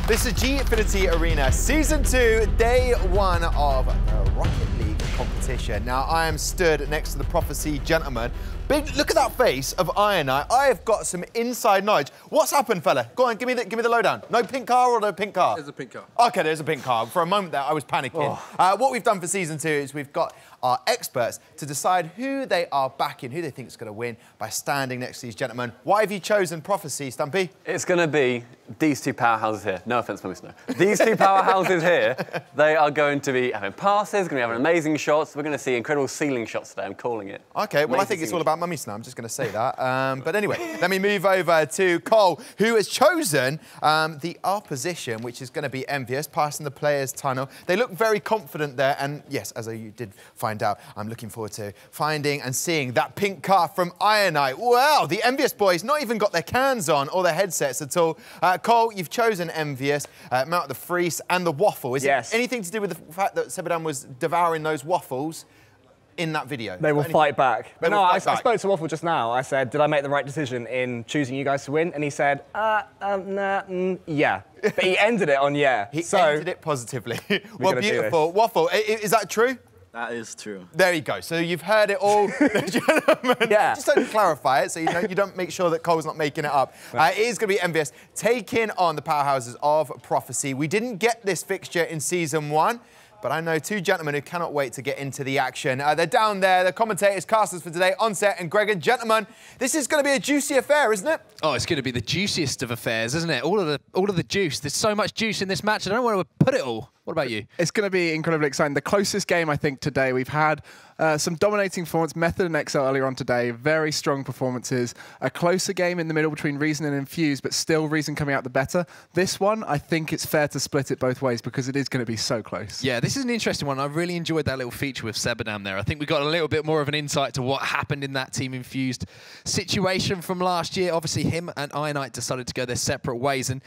This is Gfinity Arena, Season 2, Day 1 of the Rocket League competition. Now, I am stood next to the Prophecy gentleman. Big, look at that face of Iron Eye. I have got some inside knowledge. What's happened, fella? Go on, give me the lowdown. No pink car or no pink car? There's a pink car. Okay, there's a pink car. For a moment there, I was panicking. What we've done for Season 2 is we've got our experts to decide who they are backing, who they think is going to win by standing next to these gentlemen. Why have you chosen Prophecy, Stumpy? It's going to be these two powerhouses here. No offence, Mummy Snow. These two powerhouses here, they are going to be having passes, going to be having amazing shots. We're going to see incredible ceiling shots today. I'm calling it. OK, well, I think it's all about Mummy Snow. I'm just going to say that. But anyway, let me move over to Cole, who has chosen the opposition, which is going to be Envyus, passing the players' tunnel. They look very confident there. And yes, as you did find out, I'm looking forward to finding and seeing that pink car from Iron Eye. Wow, the Envyus boys not even got their cans on or their headsets at all. Cole, you've chosen Envyus, Mount the Freeze and the waffle. Is it anything to do with the fact that Sebadan was devouring those waffles in that video? They will fight back. But no, I spoke to Waffle just now. I said, did I make the right decision in choosing you guys to win? And he said, yeah. But he ended it on yeah. He ended it positively. Well, beautiful. Waffle, is that true? That is true. There you go. So you've heard it all, gentlemen. Yeah. Just don't clarify it so you don't make sure that Cole's not making it up. It is going to be Envyus taking on the powerhouses of Prophecy. We didn't get this fixture in Season 1. But I know two gentlemen who cannot wait to get into the action. They're down there, the commentators, casters for today, on set, and Greg and gentlemen, this is going to be a juicy affair, isn't it? Oh, it's going to be the juiciest of affairs, isn't it? All of the juice. There's so much juice in this match. I don't know where to put it all. What about you? It's going to be incredibly exciting. The closest game, I think, today. We've had some dominating performance. Method and Excel earlier on today. Very strong performances. A closer game in the middle between Reason and Envyus, but still Reason coming out the better. This one, I think it's fair to split it both ways because it is going to be so close. Yeah, this is an interesting one. I really enjoyed that little feature with Sebadan there. I think we got a little bit more of an insight to what happened in that Team Infused situation from last year. Obviously, him and Ironite decided to go their separate ways. And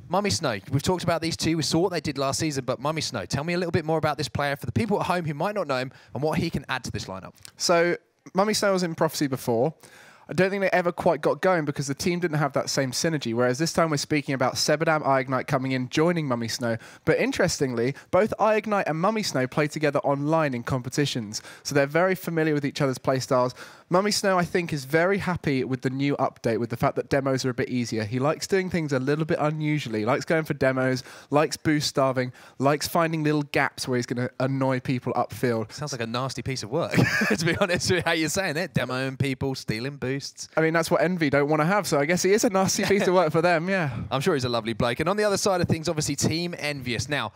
Mummy Snow, we've talked about these two. We saw what they did last season, but Mummy Snow, tell me a little bit more about this player for the people at home who might not know him and what he can add to this lineup. So, Mummy Snow was in Prophecy before. I don't think they ever quite got going because the team didn't have that same synergy, whereas this time we're speaking about Sebadam, Ignite coming in, joining Mummy Snow. But interestingly, both Ignite and Mummy Snow play together online in competitions, so they're very familiar with each other's playstyles. Mummy Snow, I think, is very happy with the new update, with the fact that demos are a bit easier. He likes doing things a little bit unusually, likes going for demos, likes boost starving, likes finding little gaps where he's going to annoy people upfield. Sounds like a nasty piece of work, to be honest with how you're saying it. Demoing people, stealing boosts. I mean, that's what Envy don't want to have, so I guess he is a nasty piece of work for them, yeah. I'm sure he's a lovely bloke. And on the other side of things, obviously, Team Envyus. Now,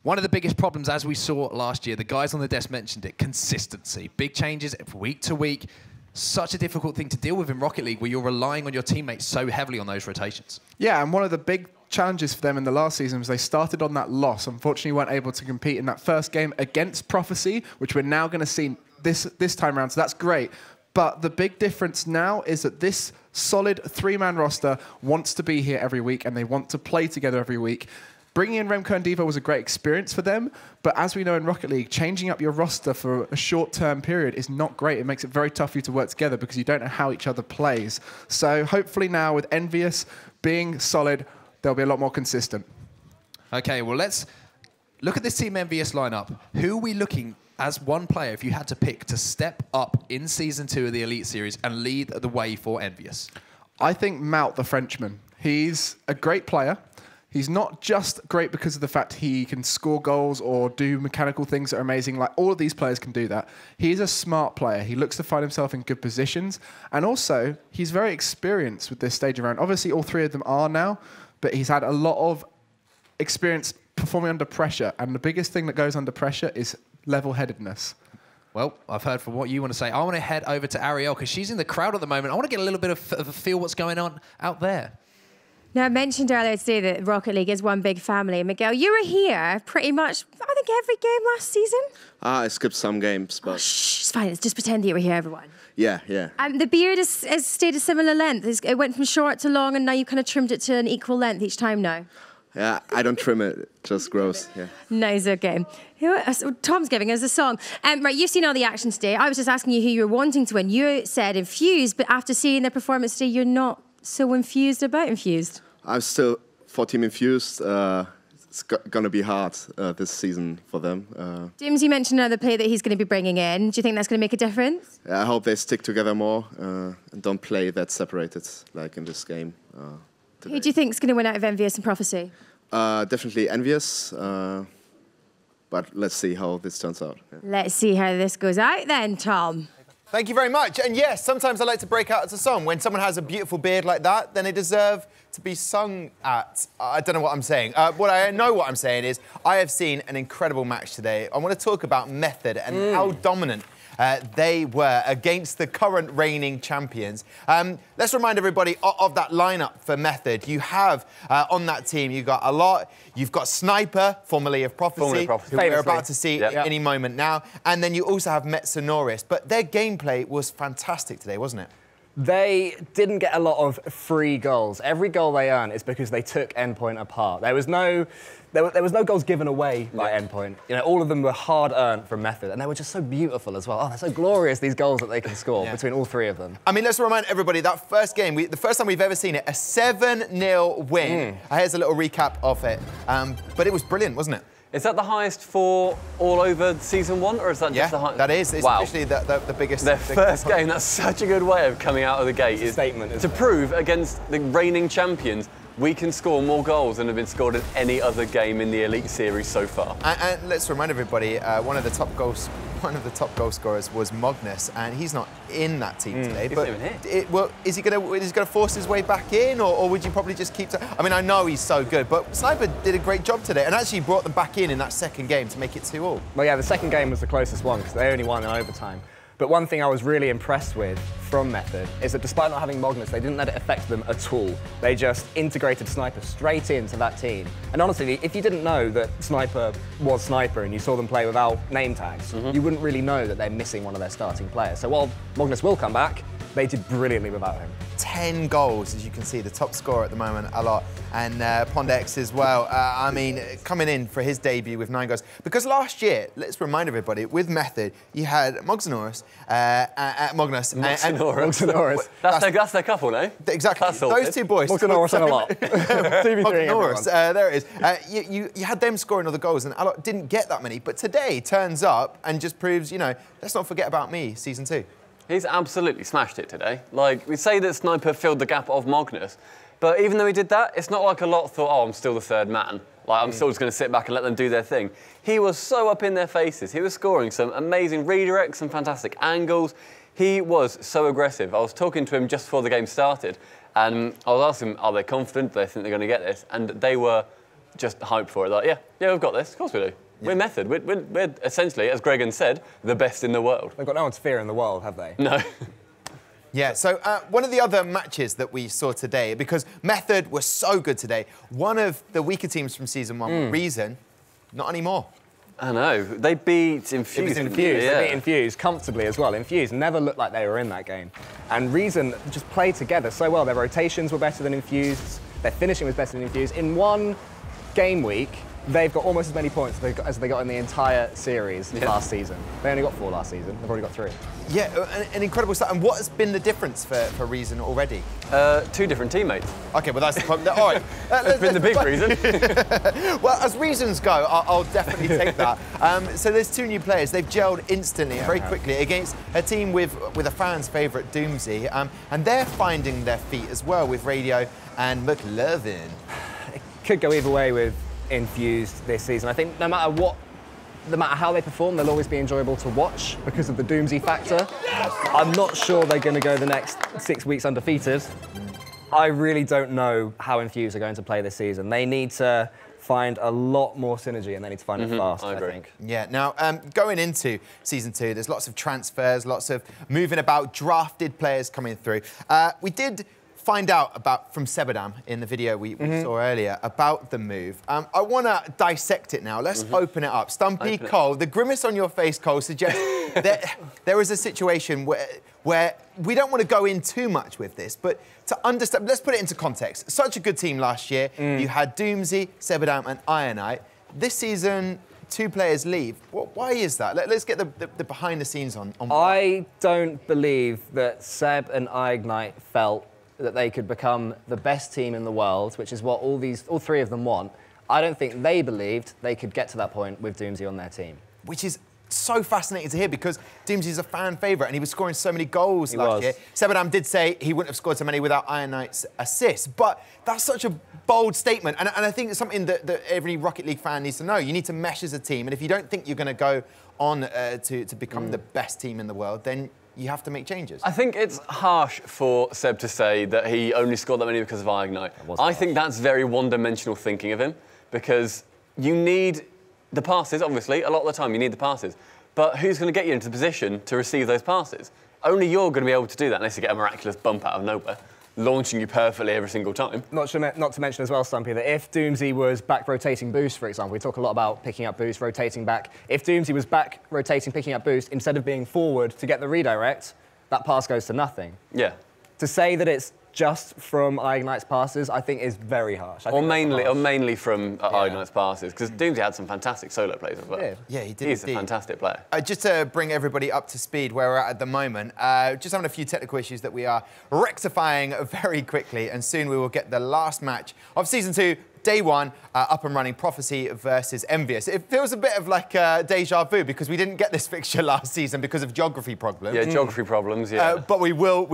one of the biggest problems, as we saw last year, the guys on the desk mentioned it, consistency. Big changes week to week. Such a difficult thing to deal with in Rocket League where you're relying on your teammates so heavily on those rotations. Yeah, and one of the big challenges for them in the last season was they started on that loss. Unfortunately, weren't able to compete in that first game against Prophecy, which we're now going to see this time around, so that's great. But the big difference now is that this solid three-man roster wants to be here every week and they want to play together every week. Bringing in Remco and Devo was a great experience for them, but as we know in Rocket League, changing up your roster for a short-term period is not great. It makes it very tough for you to work together because you don't know how each other plays. So hopefully now with Envyus being solid, they'll be a lot more consistent. Okay, well, let's look at this Team Envyus lineup. Who are we looking as one player, if you had to pick, to step up in Season 2 of the Elite Series and lead the way for Envyus? I think Maut, the Frenchman. He's a great player. He's not just great because of the fact he can score goals or do mechanical things that are amazing. Like, all of these players can do that. He's a smart player. He looks to find himself in good positions. And also, he's very experienced with this stage around. Obviously, all three of them are now, but he's had a lot of experience performing under pressure. And the biggest thing that goes under pressure is level-headedness. Well, I've heard from what you want to say. I want to head over to Ariel because she's in the crowd at the moment. I want to get a little bit of a feel what's going on out there. Now, I mentioned earlier today that Rocket League is one big family. Miguel, you were here pretty much, I think, every game last season? I skipped some games, but... Oh, shh, it's fine. It's just pretend that you were here, everyone. Yeah, yeah. And the beard has stayed a similar length. It went from short to long, and now you kind of trimmed it to an equal length each time now. Yeah, I don't trim it. It just grows, yeah. Nice, okay. Tom's giving us a song. Right, you've seen all the action today. I was just asking you who you were wanting to win. You said Infused, but after seeing their performance today, you're not so infused about Infused. I'm still for Team Infused, it's going to be hard this season for them. James, you mentioned another player that he's going to be bringing in. Do you think that's going to make a difference? I hope they stick together more and don't play that separated like in this game. Who do you think is going to win out of Envyus and Prophecy? Definitely Envyus, but let's see how this turns out. Yeah. Let's see how this goes out then, Tom. Thank you very much. And yes, sometimes I like to break out as a song. When someone has a beautiful beard like that, then they deserve to be sung at. I don't know what I'm saying. What I know what I'm saying is I have seen an incredible match today. I want to talk about Method and how dominant they were against the current reigning champions. Let's remind everybody of that lineup for Method. You have on that team, you've got a lot. You've got Sniper, formerly of Prophecy, who we're about to see any moment now. And then you also have Metsonoris. But their gameplay was fantastic today, wasn't it? They didn't get a lot of free goals. Every goal they earned is because they took Endpoint apart. There was no goals given away by Endpoint. You know, all of them were hard-earned from Method, and they were just so beautiful as well. Oh, they're so glorious, these goals that they can score between all three of them. I mean, let's remind everybody, that first game, the first time we've ever seen it, a 7-0 win. Here's a little recap of it. But it was brilliant, wasn't it? Is that the highest for all over Season 1, or is that just the highest? That is. It's officially the biggest. Their first game, that's such a good way of coming out of the gate. It's a statement, to prove against the reigning champions, we can score more goals than have been scored in any other game in the Elite Series so far. And let's remind everybody, one of the top goal scorers was Magnus, and he's not in that team today. He's but not even here. Is he going to force his way back in, or would you probably just keep? I mean, I know he's so good, but Sniper did a great job today, and actually brought them back in that second game to make it 2-2. Well, yeah, the second game was the closest one because they only won in overtime. But one thing I was really impressed with from Method is that despite not having Magnus, they didn't let it affect them at all. They just integrated Sniper straight into that team. And honestly, if you didn't know that Sniper was Sniper and you saw them play without name tags, you wouldn't really know that they're missing one of their starting players. So while Magnus will come back, they did brilliantly without him. 10 goals, as you can see, the top scorer at the moment, a lot. And Pondex as well. I mean, coming in for his debut with 9 goals. Because last year, let's remind everybody, with Method, you had Magnus. That's their couple, no? Exactly. Those two boys. Magnus on a lot. Magnus, there it is. You had them scoring all the goals, and Alok didn't get that many. But today turns up and just proves, you know, let's not forget about me, Season 2. He's absolutely smashed it today. Like, we say that Sniper filled the gap of Magnus, but even though he did that, it's not like a lot thought, oh, I'm still the third man. Like, I'm still just going to sit back and let them do their thing. He was so up in their faces. He was scoring some amazing redirects, some fantastic angles. He was so aggressive. I was talking to him just before the game started, and I was asking him, are they confident? Do they think they're going to get this? And they were just hyped for it. Like, yeah, we've got this. Of course we do. We're Method. We're essentially, as Gregan said, the best in the world. They've got no one to fear in the world, have they? No. Yeah, so one of the other matches that we saw today, because Method was so good today, one of the weaker teams from Season 1, Reason, not anymore. I know. They beat Infuse. It was Infuse. They beat Infuse comfortably as well. Infuse never looked like they were in that game. And Reason just played together so well. Their rotations were better than Infuse. Their finishing was better than Infuse. In one game week, they've got almost as many points as they got in the entire series last season. They only got 4 last season. They've already got 3. Yeah, an incredible start. And what has been the difference for Reason already? 2 different teammates. OK, well, that's the problem. All right. That's been the big reason. Well, as reasons go, I'll definitely take that. So there's 2 new players. They've gelled instantly, very quickly, against a team with a fan's favourite, Doomsy. And they're finding their feet as well with Radio and McLovin. It could go either way with Infused this season. I think no matter how they perform, they'll always be enjoyable to watch because of the Doomsy factor. I'm not sure they're going to go the next 6 weeks undefeated. I really don't know how Infused are going to play this season. They need to find a lot more synergy and they need to find it fast, I think. Yeah, now going into Season 2, there's lots of transfers, lots of moving about, drafted players coming through. We did find out from Sebadam in the video we saw earlier about the move. I want to dissect it now. Let's open it up. Stumpy, Cole, the grimace on your face, Cole, suggests that there is a situation where we don't want to go in too much with this, but to understand, let's put it into context. Such a good team last year. You had Doomsy, Sebadam and Ironite. This season, 2 players leave. Why is that? Let's get the behind the scenes on I don't believe that Seb and Ignite felt that they could become the best team in the world, which is what all three of them want, I don't think they believed they could get to that point with Doomsy on their team. Which is so fascinating to hear because Doomsy's a fan favourite and he was scoring so many goals last year. Sebadam did say he wouldn't have scored so many without Iron Knight's assist, but that's such a bold statement, and I think it's something that every Rocket League fan needs to know. You need to mesh as a team, and if you don't think you're going to go on to become the best team in the world, then you have to make changes. I think it's harsh for Seb to say that he only scored that many because of Iron Knight. I think that's very one-dimensional thinking of him, because you need the passes, obviously. A lot of the time you need the passes. But who's going to get you into the position to receive those passes? Only you're going to be able to do that unless you get a miraculous bump out of nowhere, launching you perfectly every single time. Not to mention as well, Stumpy, that if Doomsy was back rotating boost, for example, we talk a lot about picking up boost, rotating back. If Doomsy was back rotating, picking up boost, instead of being forward to get the redirect, that pass goes to nothing. Yeah. To say that it's just from Iron Knight's passes, I think is very harsh. Or mainly from Iron Knight's passes, because Doomsy had some fantastic solo plays as well. Yeah, he did. He's a fantastic player. Just to bring everybody up to speed where we're at the moment, just having a few technical issues that we are rectifying very quickly, and soon we will get the last match of Season 2, Day 1, up and running, Prophecy versus Envyus. It feels a bit of like deja vu because we didn't get this fixture last season because of geography problems. Yeah, geography problems, yeah. But we will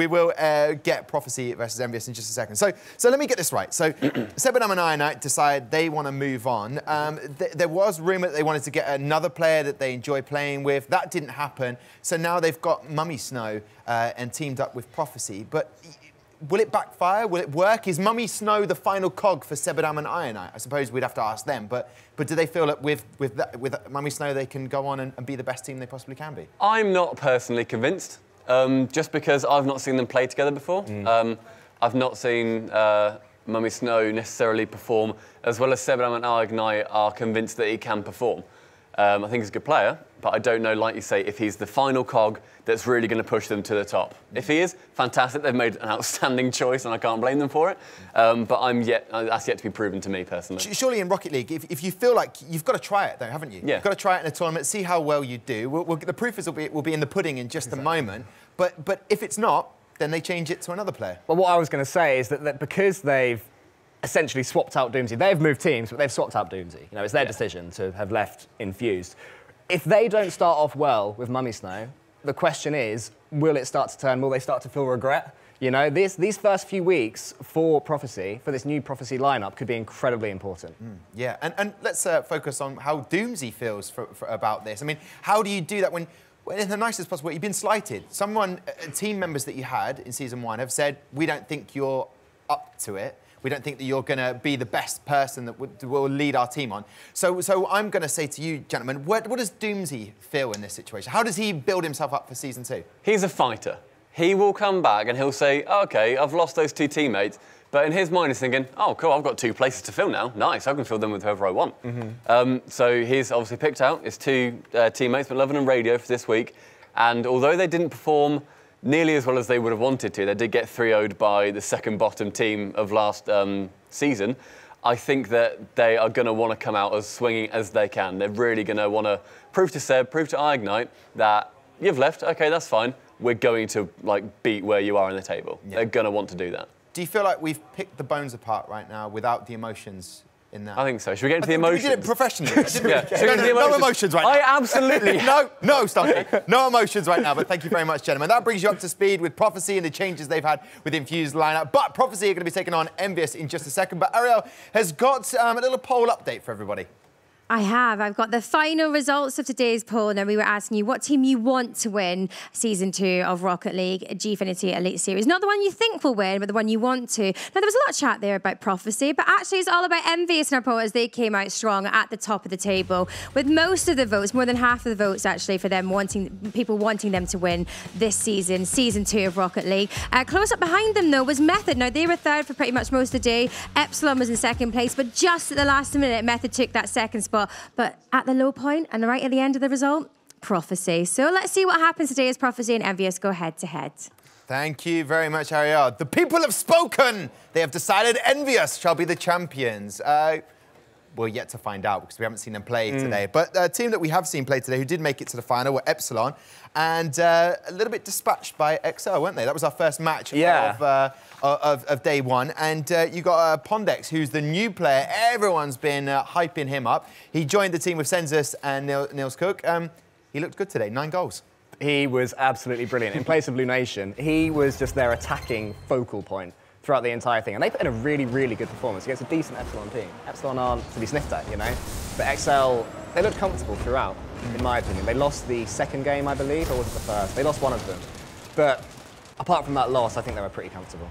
get Prophecy versus Envyus in just a second. So let me get this right. So Sebadam and Iron Knight decide they want to move on. There was rumour that they wanted to get another player that they enjoy playing with. That didn't happen. So now they've got Mummy Snow and teamed up with Prophecy. But will it backfire? Will it work? Is Mummy Snow the final cog for Sebadam and Iron Knight? I suppose we'd have to ask them. But do they feel that with Mummy Snow they can go on and be the best team they possibly can be? I'm not personally convinced, just because I've not seen them play together before. I've not seen Mummy Snow necessarily perform as well as Sebadam and Iron Knight are convinced that he can perform. I think he's a good player, but I don't know, like you say, if he's the final cog that's really going to push them to the top. If he is, fantastic. They've made an outstanding choice, and I can't blame them for it. But that's yet to be proven to me, personally. Surely in Rocket League, if you feel like you've got to try it, though, haven't you? Yeah. You've got to try it in a tournament, see how well you do. The proof will be in the pudding in just a moment. But if it's not, then they change it to another player. Well, what I was going to say is that because they've essentially swapped out Doomsy, they've moved teams, but they've swapped out Doomsy. You know, it's their decision to have left Infused. If they don't start off well with Mummy Snow, the question is, will it start to turn? Will they start to feel regret? You know, these first few weeks for Prophecy, for this new Prophecy lineup, could be incredibly important. Yeah, and let's focus on how Doomsy feels about this. I mean, how do you do that when in the nicest possible way, you've been slighted? Team members that you had in Season 1 have said, we don't think you're up to it. We don't think that you're going to be the best person that will lead our team on. So I'm going to say to you, gentlemen, what does Doomsy feel in this situation? How does he build himself up for Season 2? He's a fighter. He will come back and he'll say, oh, OK, I've lost those two teammates. But in his mind, he's thinking, oh, cool, I've got 2 places to fill now. Nice, I can fill them with whoever I want. So he's obviously picked out his 2 teammates, McLovin and Radio, for this week. And although they didn't perform nearly as well as they would have wanted to, they did get 3-0'd by the second bottom team of last season. I think that they are going to want to come out as swinging as they can. They're really going to want to prove to Seb, prove to Iron Knight that you've left, OK, that's fine. We're going to beat where you are in the table. Yeah. They're going to want to do that. Do you feel like we've picked the bones apart right now without the emotions in that? I think so. Should we get into the emotions? We did it professionally. No emotions right now. I absolutely... No, Stumpy. No emotions right now, but thank you very much, gentlemen. That brings you up to speed with Prophecy and the changes they've had with Infused lineup. But Prophecy are going to be taking on Envyus in just a second. But Ariel has got a little poll update for everybody. I have. I've got the final results of today's poll. Now, we were asking you what team you want to win Season 2 of Rocket League Gfinity Elite Series. Not the one you think will win, but the one you want to. Now, there was a lot of chat there about Prophecy, but actually it's all about Envyus in our poll as they came out strong at the top of the table with most of the votes, more than half of the votes actually, for them people wanting them to win this season, Season 2 of Rocket League. Close up behind them, though, was Method. Now, they were third for pretty much most of the day. Epsilon was in second place, but just at the last minute, Method took that second spot. But at the low point and right at the end of the result, Prophecy. So let's see what happens today as Prophecy and Envyus go head to head. Thank you very much, Ariel. The people have spoken. They have decided Envyus shall be the champions. we're yet to find out because we haven't seen them play today. But a team that we have seen play today who did make it to the final were Epsilon, and a little bit dispatched by XL, weren't they? That was our first match of day one. And you got Pondex, who's the new player. Everyone's been hyping him up. He joined the team with Senzus and Niels Cook. He looked good today, 9 goals. He was absolutely brilliant. In place of Lunation, he was just their attacking focal point throughout the entire thing. And they put in a really, really good performance against a decent Epsilon team. Epsilon aren't to be sniffed at, you know? But XL, they looked comfortable throughout, in my opinion. They lost the second game, I believe, or was it the first? They lost one of them. But apart from that loss, I think they were pretty comfortable.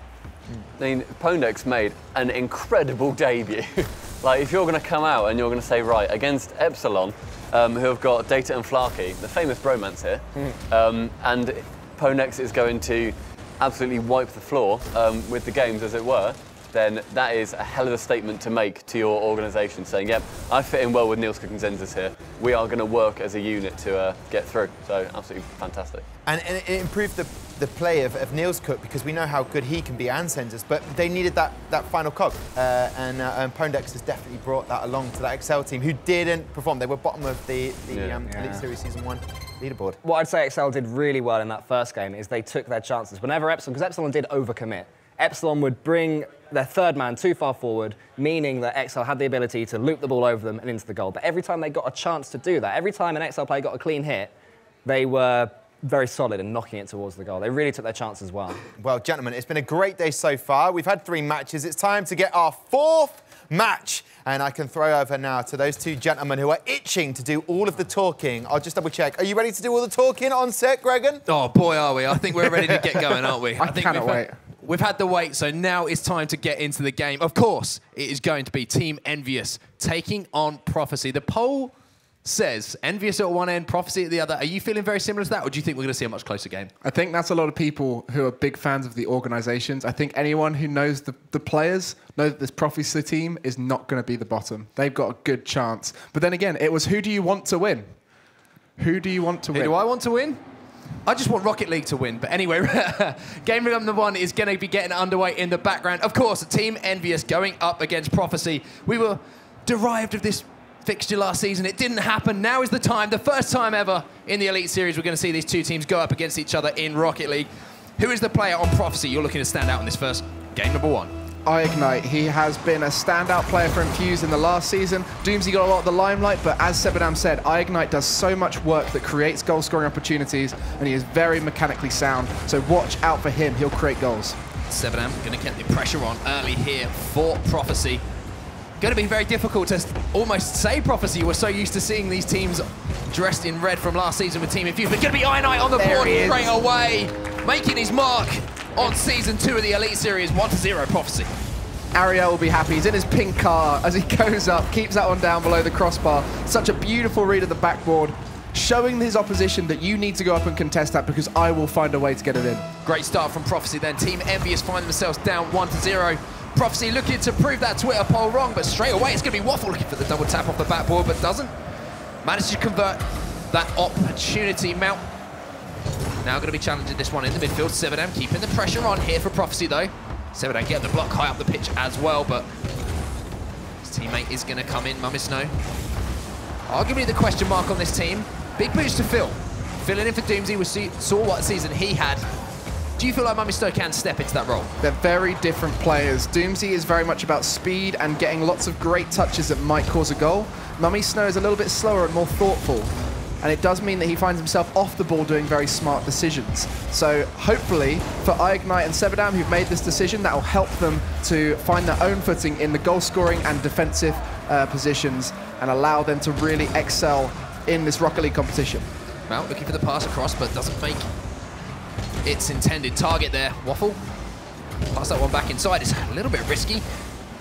I mean, Pondex made an incredible debut. Like, if you're going to come out and you're going to say, right, against Epsilon, who have got Data and Flarkey, the famous bromance here, and Pondex is going to absolutely wipe the floor with the games, as it were, then that is a hell of a statement to make to your organisation, saying, yep, I fit in well with Niels Cook and Senzus here. We are going to work as a unit to get through. So absolutely fantastic. And it improved the play of Niels Cook, because we know how good he can be and Senzus, but they needed that final cog. And Pondex has definitely brought that along to that XL team, who didn't perform. They were bottom of the Elite Series Season 1 leaderboard. What I'd say XL did really well in that first game is they took their chances. Whenever Epsilon, because Epsilon did overcommit, Epsilon would bring their third man too far forward, meaning that XL had the ability to loop the ball over them and into the goal. But every time they got a chance to do that, every time an XL player got a clean hit, they were very solid in knocking it towards the goal. They really took their chances well. Well, gentlemen, it's been a great day so far. We've had 3 matches. It's time to get our 4th match. And I can throw over now to those 2 gentlemen who are itching to do all of the talking. I'll just double check. Are you ready to do all the talking on set, Gregan? Oh, boy, are we. I think we're ready to get going, aren't we? I cannot wait. We've had the wait, so now it's time to get into the game. Of course, it is going to be Team Envyus taking on Prophecy. The poll says Envyus at one end, Prophecy at the other. Are you feeling very similar to that, or do you think we're going to see a much closer game? I think that's a lot of people who are big fans of the organisations. I think anyone who knows the players know that this Prophecy team is not going to be the bottom. They've got a good chance. But then again, it was who do you want to win? Who do you want to win? Who do I want to win? I just want Rocket League to win. But anyway, game number 1 is going to be getting underway in the background. Of course, Team Envyus going up against Prophecy. We were derived of this fixture last season. It didn't happen. Now is the time, the first time ever in the Elite Series, we're going to see these 2 teams go up against each other in Rocket League. Who is the player on Prophecy you're looking to stand out in this first game number 1? Ignite. He has been a standout player for Envyus in the last season. Doomsy got a lot of the limelight, but as Sebadam said, Ignite does so much work that creates goal-scoring opportunities, and he is very mechanically sound, so watch out for him. He'll create goals. Sebadam going to get the pressure on early here for Prophecy. Going to be very difficult to almost say Prophecy. We're so used to seeing these teams dressed in red from last season with Team Envyus, but going to be Ignite on the board straight away, making his mark on Season 2 of the Elite Series, 1-0 Prophecy. Ariel will be happy. He's in his pink car as he goes up, keeps that one down below the crossbar. Such a beautiful read of the backboard, showing his opposition that you need to go up and contest that because I will find a way to get it in. Great start from Prophecy then. Team Envyus find themselves down 1-0. Prophecy looking to prove that Twitter poll wrong, but straight away it's going to be Waffle looking for the double tap off the backboard, but doesn't. Managed to convert that opportunity. Mount now going to be challenging this one in the midfield. Sebadam keeping the pressure on here for Prophecy though. Sebadam getting the block high up the pitch as well, but his teammate is going to come in, Mummy Snow. Arguably the question mark on this team. Big boost to Phil. Filling in for Doomsy, we saw what season he had. Do you feel like Mummy Snow can step into that role? They're very different players. Doomsy is very much about speed and getting lots of great touches that might cause a goal. Mummy Snow is a little bit slower and more thoughtful. And it does mean that he finds himself off the ball doing very smart decisions. So hopefully for Ignite and Sebadam, who've made this decision, that will help them to find their own footing in the goal scoring and defensive positions and allow them to really excel in this Rocket League competition. Mount looking for the pass across, but doesn't make its intended target there. Waffle pass that one back inside. It's a little bit risky.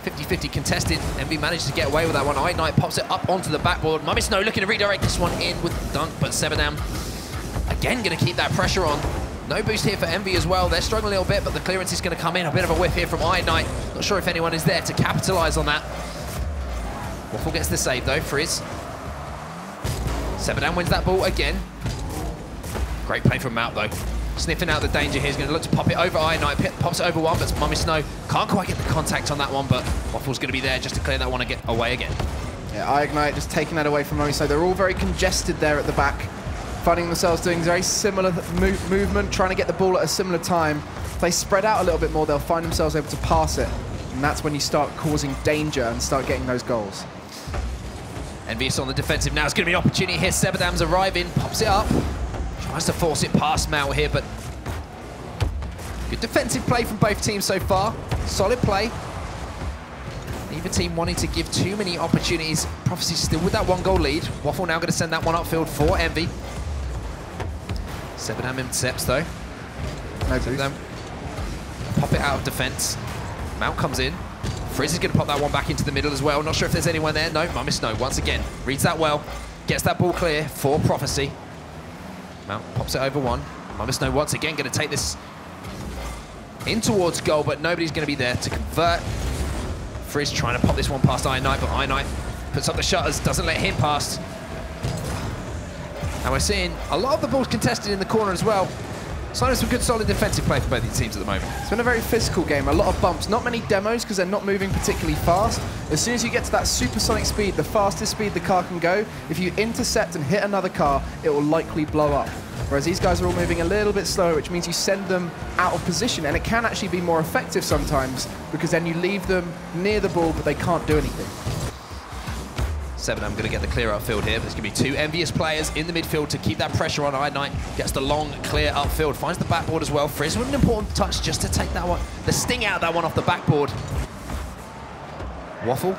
50-50 contested. Envy managed to get away with that one. Ignite pops it up onto the backboard. Mummy Snow looking to redirect this one in with the dunk, but Sebadam again going to keep that pressure on. No boost here for Envy as well. They're struggling a little bit, but the clearance is going to come in. A bit of a whiff here from Ignite. Not sure if anyone is there to capitalise on that. Waffle gets the save though, Frizz. Sebadam wins that ball again. Great play from Mount though. Sniffing out the danger here. He's going to look to pop it over Ignite. Pops it over one, but Mummy Snow can't quite get the contact on that one, but Waffle's going to be there just to clear that one and get away again. Yeah, iGnite just taking that away from Mummy Snow. They're all very congested there at the back, finding themselves doing very similar movement, trying to get the ball at a similar time. If they spread out a little bit more, they'll find themselves able to pass it. And that's when you start causing danger and start getting those goals. Envyus on the defensive now. It's going to be an opportunity here. Sebadam's arriving, pops it up. Tries to force it past Mount here, but good defensive play from both teams so far. Solid play. Neither team wanting to give too many opportunities. Prophecy still with that 1-goal lead. Waffle now going to send that one upfield for Envy. Sebadam intercepts though. No boost. Pop it out of defense. Mount comes in. Frizz is going to pop that one back into the middle as well. Not sure if there's anyone there. No, Mummy Snow once again reads that well. Gets that ball clear for Prophecy. Mount pops it over one. Mummy Snow once again going to take this in towards goal, but nobody's going to be there to convert. Frizz trying to pop this one past Iron Knight, but Iron Knight puts up the shutters, doesn't let him pass. And we're seeing a lot of the balls contested in the corner as well. So some good solid defensive play for both these teams at the moment. It's been a very physical game, a lot of bumps, not many demos because they're not moving particularly fast. As soon as you get to that supersonic speed, the fastest speed the car can go, if you intercept and hit another car, it will likely blow up. Whereas these guys are all moving a little bit slower, which means you send them out of position, and it can actually be more effective sometimes because then you leave them near the ball, but they can't do anything. Sebadam going to get the clear upfield here. There's going to be two Envyus players in the midfield to keep that pressure on. Iron Knight gets the long, clear upfield, finds the backboard as well. Frizz with an important touch just to take that one, the sting out of that one off the backboard. Waffle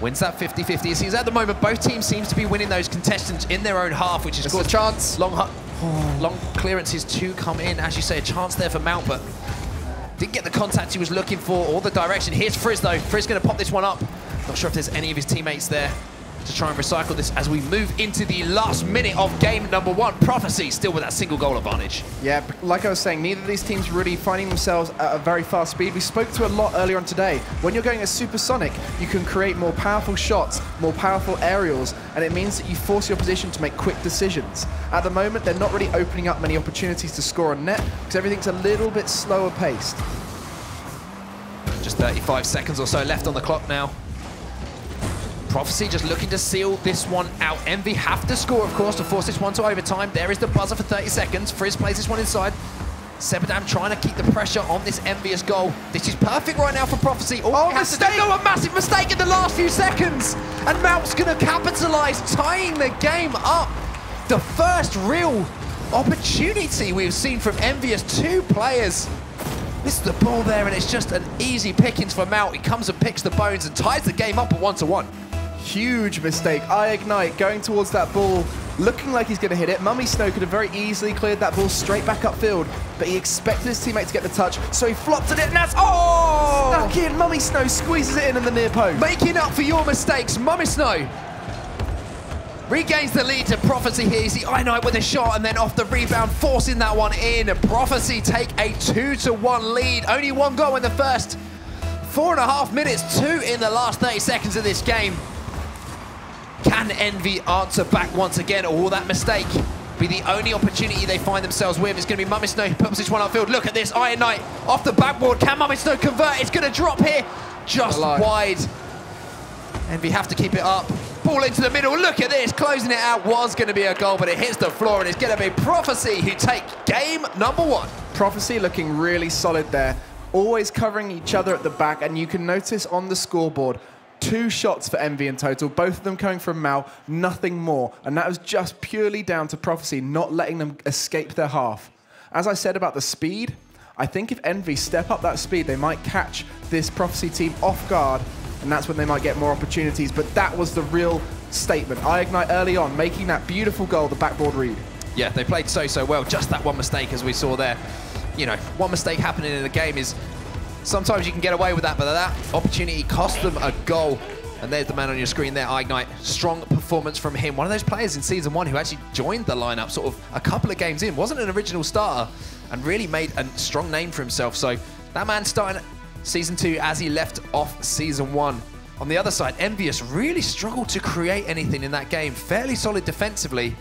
wins that 50-50. It seems at the moment both teams seems to be winning those contestants in their own half, which is a chance. Long clearances to come in. As you say, a chance there for Mount, but didn't get the contact he was looking for or the direction. Here's Frizz though. Frizz going to pop this one up. Not sure if there's any of his teammates there to try and recycle this as we move into the last minute of game number 1. Prophecy still with that single goal advantage. Yeah, like I was saying, neither of these teams really finding themselves at a very fast speed. We spoke to a lot earlier on today. When you're going at supersonic, you can create more powerful shots, more powerful aerials, and it means that you force your opposition to make quick decisions. At the moment, they're not really opening up many opportunities to score on net because everything's a little bit slower paced. Just 35 seconds or so left on the clock now. Prophecy just looking to seal this one out. Envy have to score, of course, to force this one to overtime. There is the buzzer for 30 seconds. Frizz plays this one inside. Sebadam trying to keep the pressure on this Envious goal. This is perfect right now for Prophecy. Oh, mistake! No, a massive mistake in the last few seconds. And Mount's going to capitalise, tying the game up. The first real opportunity we've seen from Envious. 2 players. Misses the ball there, and it's just an easy pickings for Mount. He comes and picks the bones and ties the game up at 1-1. Huge mistake. iGnite going towards that ball, looking like he's going to hit it. Mummy Snow could have very easily cleared that ball straight back upfield, but he expected his teammate to get the touch, so he flopped at it, and that's stuck in. Mummy Snow squeezes it in the near post. Making up for your mistakes, Mummy Snow regains the lead to Prophecy here. You see Iron Knight with a shot, and then off the rebound, forcing that one in. Prophecy take a 2-1 lead. Only 1 goal in the first 4.5 minutes, 2 in the last 30 seconds of this game. Can Envy answer back once again, or will that mistake be the only opportunity they find themselves with? It's going to be Mummy Snow who puts this one upfield. Look at this, Iron Knight off the backboard. Can Mummy Snow convert? It's going to drop here, just wide. Envy have to keep it up. Ball into the middle. Look at this, closing it out. Was going to be a goal, but it hits the floor, and it's going to be Prophecy who take game number 1. Prophecy looking really solid there, always covering each other at the back, and you can notice on the scoreboard 2 shots for Envy in total, both of them coming from Mao, nothing more. And that was just purely down to Prophecy not letting them escape their half. As I said about the speed, I think if Envy step up that speed, they might catch this Prophecy team off guard, and that's when they might get more opportunities. But that was the real statement. iGnite early on, making that beautiful goal, the backboard read. Yeah, they played so well. Just that one mistake, as we saw there. You know, one mistake happening in a game is sometimes you can get away with that, but that opportunity cost them a goal. And there's the man on your screen there, iGnite. Strong performance from him. One of those players in Season 1 who actually joined the lineup sort of a couple of games in. Wasn't an original starter and really made a strong name for himself. So that man starting Season 2 as he left off Season 1. On the other side, Envyus really struggled to create anything in that game. Fairly solid defensively,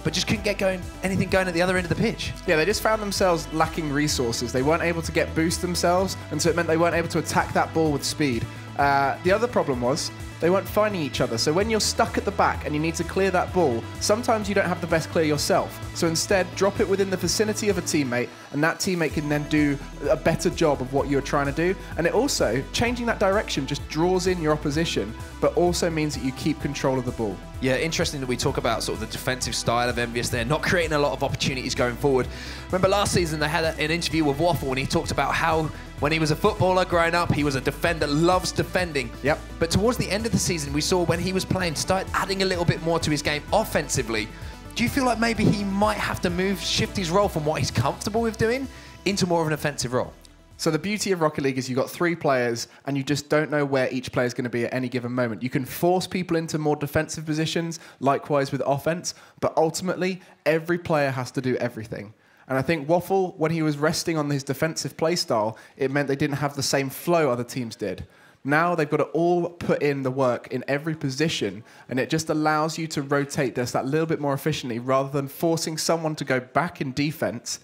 but just couldn't get anything going at the other end of the pitch. Yeah, they just found themselves lacking resources. They weren't able to get boost themselves, and so it meant they weren't able to attack that ball with speed. The other problem was they weren't finding each other. So when you're stuck at the back and you need to clear that ball, sometimes you don't have the best clear yourself. So instead, drop it within the vicinity of a teammate, and that teammate can then do a better job of what you're trying to do. And it also, changing that direction just draws in your opposition, but also means that you keep control of the ball. Yeah, interesting that we talk about sort of the defensive style of Envyus there, not creating a lot of opportunities going forward. Remember last season they had an interview with Waffle and he talked about how when he was a footballer growing up, he was a defender, loves defending. Yep. But towards the end of the season, we saw when he was playing, started adding a little bit more to his game offensively. Do you feel like maybe he might have to shift his role from what he's comfortable with doing into more of an offensive role? So the beauty of Rocket League is you've got 3 players and you just don't know where each player is going to be at any given moment. You can force people into more defensive positions, likewise with offense, but ultimately every player has to do everything. And I think Waffle, when he was resting on his defensive play style, it meant they didn't have the same flow other teams did. Now they've got to all put in the work in every position, and it just allows you to rotate this that little bit more efficiently rather than forcing someone to go back in defense,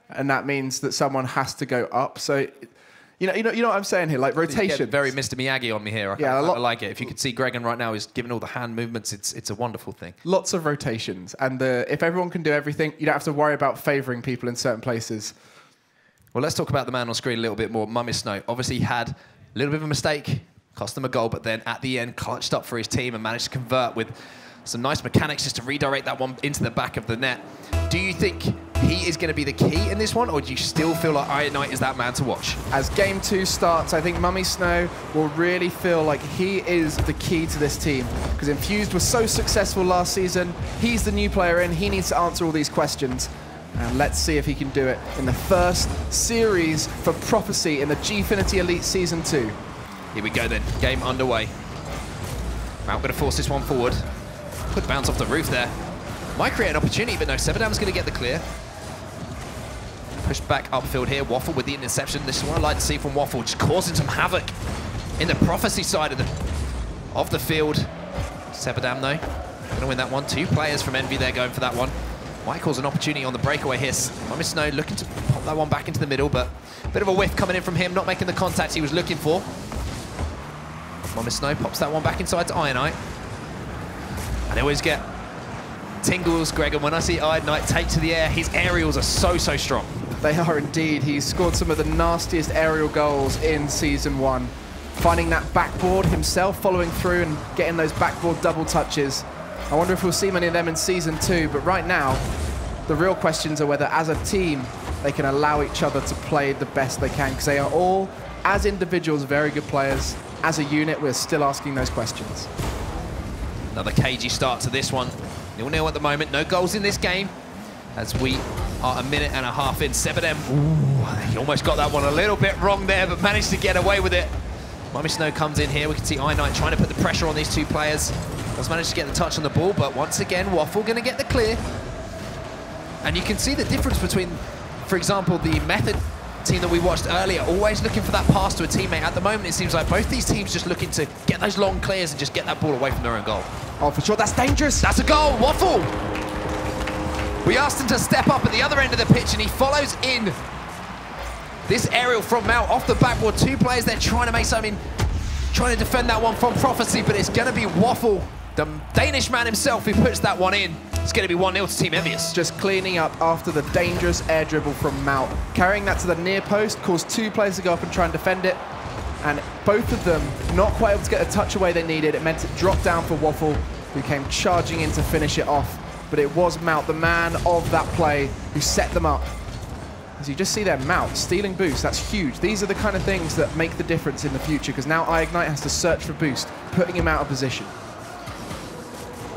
and that means that someone has to go up. So, you know what I'm saying here, like rotation. Very Mr. Miyagi on me here. I I like it. If you could see Gregan right now, he's giving all the hand movements. It's a wonderful thing. Lots of rotations, and if everyone can do everything, you don't have to worry about favouring people in certain places. Well, let's talk about the man on screen a little bit more. Mummy Snow obviously had a little bit of a mistake, cost them a goal, but then at the end clutched up for his team and managed to convert with some nice mechanics just to redirect that one into the back of the net. Do you think he is going to be the key in this one, or do you still feel like Iron Knight is that man to watch? As Game 2 starts, I think Mummy Snow will really feel like he is the key to this team, because Infused was so successful last season. He's the new player in. He needs to answer all these questions. And let's see if he can do it in the first series for Prophecy in the Gfinity Elite Season 2. Here we go then, game underway. Mount going to force this one forward. Could bounce off the roof there. Might create an opportunity, but no, Sebadam's going to get the clear. Pushed back upfield here, Waffle with the interception. This is what I like to see from Waffle, just causing some havoc in the Prophecy side of the field. Sebadam though, going to win that one. 2 players from Envy there going for that one. Might cause an opportunity on the breakaway here. Mummy Snow looking to pop that one back into the middle, but a bit of a whiff coming in from him, not making the contact he was looking for. Mummy Snow pops that one back inside to Iron Knight. And they always get tingles, Greg, and when I see Iron Knight take to the air, his aerials are so strong. They are indeed. He's scored some of the nastiest aerial goals in Season 1. Finding that backboard himself, following through and getting those backboard double touches. I wonder if we'll see many of them in Season 2, but right now, the real questions are whether, as a team, they can allow each other to play the best they can, because they are all, as individuals, very good players. As a unit, we're still asking those questions. Another cagey start to this one. 0-0 at the moment, no goals in this game, as we are a minute and a half in. Sebadem, he almost got that one a little bit wrong there, but managed to get away with it. Mummy Snow comes in here. We can see Iron Knight trying to put the pressure on these 2 players. Does manage to get the touch on the ball, but once again, Waffle going to get the clear. And you can see the difference between, for example, the Method team that we watched earlier, always looking for that pass to a teammate. At the moment, it seems like both these teams just looking to get those long clears and just get that ball away from their own goal. Oh, for sure, that's dangerous. That's a goal, Waffle! We asked him to step up at the other end of the pitch, and he follows in this aerial from Mount off the backboard. 2 players there trying to make something, trying to defend that one from Prophecy, but it's going to be Waffle, the Danish man himself, who puts that one in. It's going to be 1-0 to Team Envyus. Just cleaning up after the dangerous air dribble from Mount. Carrying that to the near post, caused 2 players to go up and try and defend it. And both of them not quite able to get the touch away they needed. It meant it dropped down for Waffle, who came charging in to finish it off. But it was Mount, the man of that play, who set them up. As you just see there, Mount stealing boost, that's huge. These are the kind of things that make the difference in the future, because now Ignite has to search for boost, putting him out of position.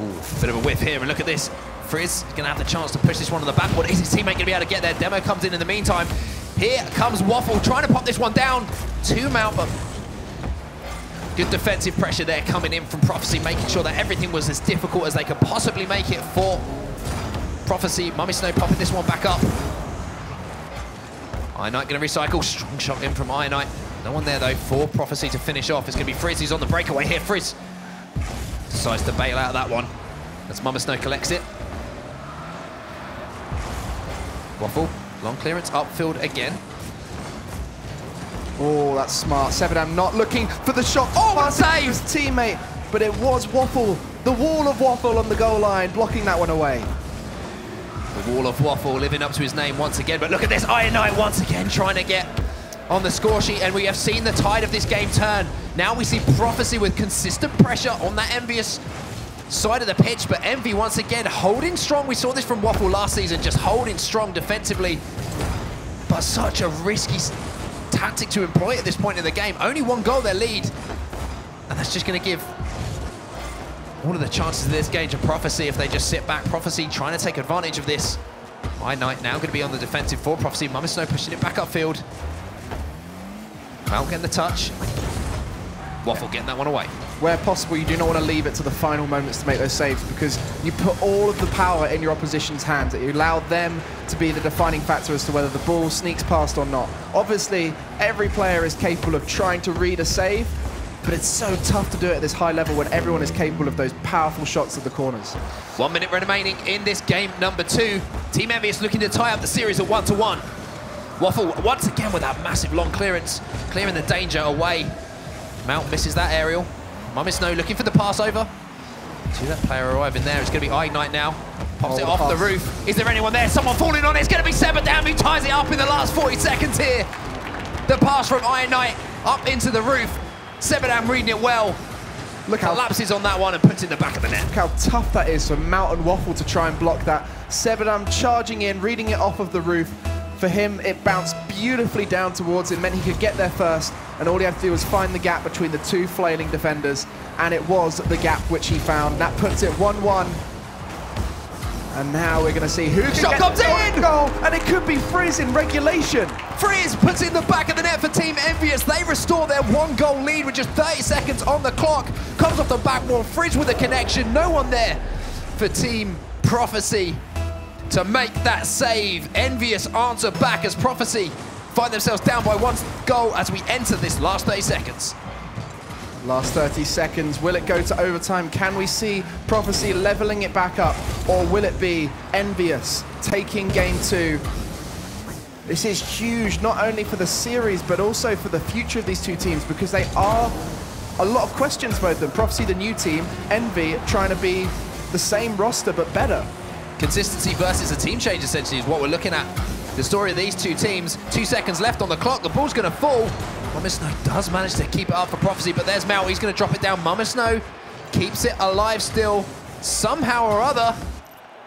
Ooh, bit of a whiff here, and look at this. Frizz is going to have the chance to push this one on the backboard. Is his teammate going to be able to get there? Demo comes in the meantime. Here comes Waffle, trying to pop this one down to Mount, but good defensive pressure there coming in from Prophecy, making sure that everything was as difficult as they could possibly make it for Prophecy. Mummy Snow popping this one back up. Iron Knight going to recycle. Strong shot in from Iron Knight. No one there, though, for Prophecy to finish off. It's going to be Frizz who's on the breakaway here. Frizz decides to bail out of that one as Mummy Snow collects it. Waffle, long clearance, upfield again. Oh, that's smart. Sebadam not looking for the shot. Oh, what a save! His teammate, but it was Waffle. The wall of Waffle on the goal line, blocking that one away. The wall of Waffle living up to his name once again. But look at this, Iron Knight once again trying to get on the score sheet, and we have seen the tide of this game turn. Now we see Prophecy with consistent pressure on that Envyus side of the pitch, but Envy once again holding strong. We saw this from Waffle last season, just holding strong defensively, but such a risky tactic to employ at this point in the game. Only one goal their lead, and that's just going to give all of the chances of this game to Prophecy if they just sit back. Prophecy trying to take advantage of this. Iron Knight now going to be on the defensive for Prophecy. Mummy pushing it back upfield. Well, getting the touch. Waffle getting that one away. Where possible, you do not want to leave it to the final moments to make those saves, because you put all of the power in your opposition's hands. You allow them to be the defining factor as to whether the ball sneaks past or not. Obviously, every player is capable of trying to read a save, but it's so tough to do it at this high level when everyone is capable of those powerful shots at the corners. 1 minute remaining in this game number 2. Team Envyus looking to tie up the series at 1-1. Waffle once again with that massive long clearance, clearing the danger away. Mount misses that aerial. Mummy Snow looking for the pass over. See that player arriving there. It's going to be Iron Knight now. Pops it off the roof. Is there anyone there? Someone falling on it. It's going to be Sebadam who ties it up in the last 40 seconds here. The pass from Iron Knight up into the roof. Sebadam reading it well. Look how collapses on that one and puts it in the back of the net. Look how tough that is for Mount and Waffle to try and block that. Sebadam charging in, reading it off of the roof. For him, it bounced beautifully down towards him, meant he could get there first, and all he had to do was find the gap between the two flailing defenders, and it was the gap which he found. That puts it 1-1. And now we're going to see who can Shot get comes in! Goal, and it could be Frizz in regulation. Frizz puts it in the back of the net for Team Envyus. They restore their 1-goal lead with just 30 seconds on the clock. Comes off the back wall, Frizz with a connection. No one there for Team Prophecy to make that save. Envyus answer back as Prophecy find themselves down by 1 goal as we enter this last 30 seconds. Last 30 seconds, will it go to overtime? Can we see Prophecy leveling it back up? Or will it be Envyus taking game 2? This is huge, not only for the series, but also for the future of these two teams, because they are a lot of questions, both of them. Prophecy, the new team, Envy trying to be the same roster, but better. Consistency versus a team change, essentially, is what we're looking at. The story of these two teams. 2 seconds left on the clock. The ball's going to fall. Mummy Snow does manage to keep it up for Prophecy, but there's Mel. He's going to drop it down. Mummy Snow keeps it alive still, somehow or other.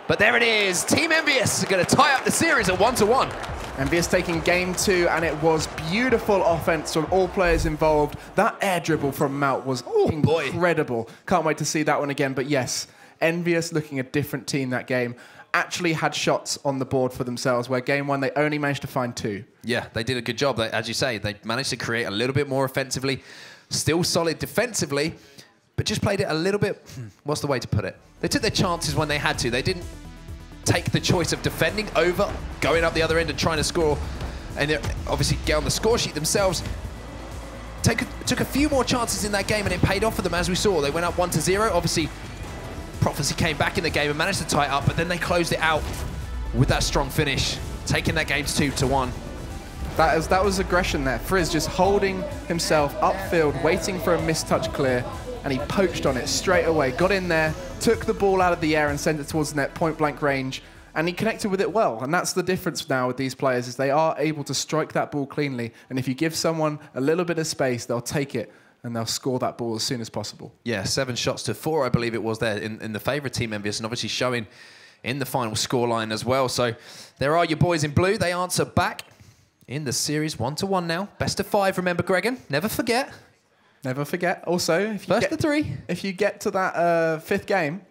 But there it is. Team Envyus are going to tie up the series at 1-1. Envyus taking game 2, and it was beautiful offense from all players involved. That air dribble from Mount was incredible. Can't wait to see that one again. But yes, Envyus looking a different team that game. Actually had shots on the board for themselves, where game 1 they only managed to find 2. Yeah, they did a good job. As you say, they managed to create a little bit more offensively, still solid defensively, but just played it a little bit, what's the way to put it? They took their chances when they had to. They didn't take the choice of defending over, going up the other end and trying to score, and obviously get on the score sheet themselves. Took a few more chances in that game, and it paid off for them, as we saw. They went up 1-0. Obviously, Prophecy came back in the game and managed to tie it up, but then they closed it out with that strong finish, taking that game to 2-1. That was aggression there. Frizz just holding himself upfield, waiting for a mistouch clear, and he poached on it straight away. Got in there, took the ball out of the air and sent it towards the net, point-blank range, and he connected with it well. And that's the difference now with these players, is they are able to strike that ball cleanly, and if you give someone a little bit of space, they'll take it and they'll score that ball as soon as possible. Yeah, 7 shots to 4, I believe it was there in the favour of Team Envyus, and obviously showing in the final scoreline as well. So there are your boys in blue. They answer back in the series 1-1 now. Best of 5, remember, Gregan. Never forget. Never forget. Also, if you First of 3. If you get to that 5th game,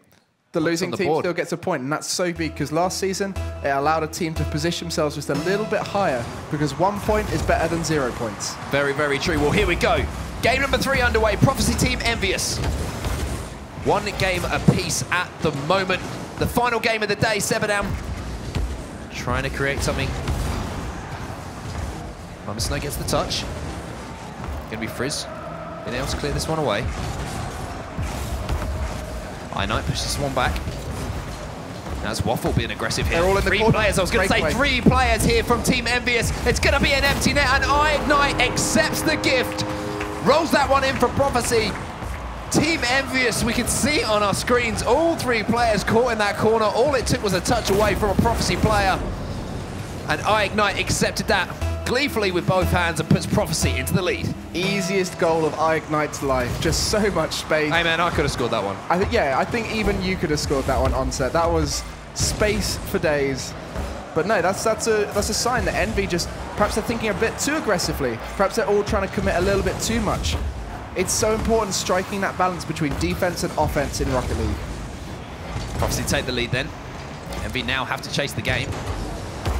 the losing team still gets a point, and that's so big, because last season it allowed a team to position themselves just a little bit higher, because 1 point is better than 0 points. Very, very true. Well, here we go. Game number 3 underway. Prophecy Team Envyus. 1 game apiece at the moment. The final game of the day. Sebadam trying to create something. Mummy Snow gets the touch. Gonna be Frizz being able to clear this one away. Iron Knight pushes this one back. That's Waffle being aggressive here. They're all in the three corner. players. I was going to say Breakaway. 3 players here from Team Envyus. It's going to be an empty net, and Ignite accepts the gift. Rolls that one in for Prophecy. Team Envyus, we can see it on our screens. All 3 players caught in that corner. All it took was a touch away from a Prophecy player. And Ignite accepted that gleefully with both hands and puts Prophecy into the lead. Easiest goal of Ignite's life. Just so much space. Hey man, I could have scored that one. I think even you could have scored that one on set. That was space for days. But no, that's a sign that Envy just, perhaps they're thinking a bit too aggressively. Perhaps they're all trying to commit a little bit too much. It's so important striking that balance between defense and offense in Rocket League. Prophecy take the lead then. Envy now have to chase the game.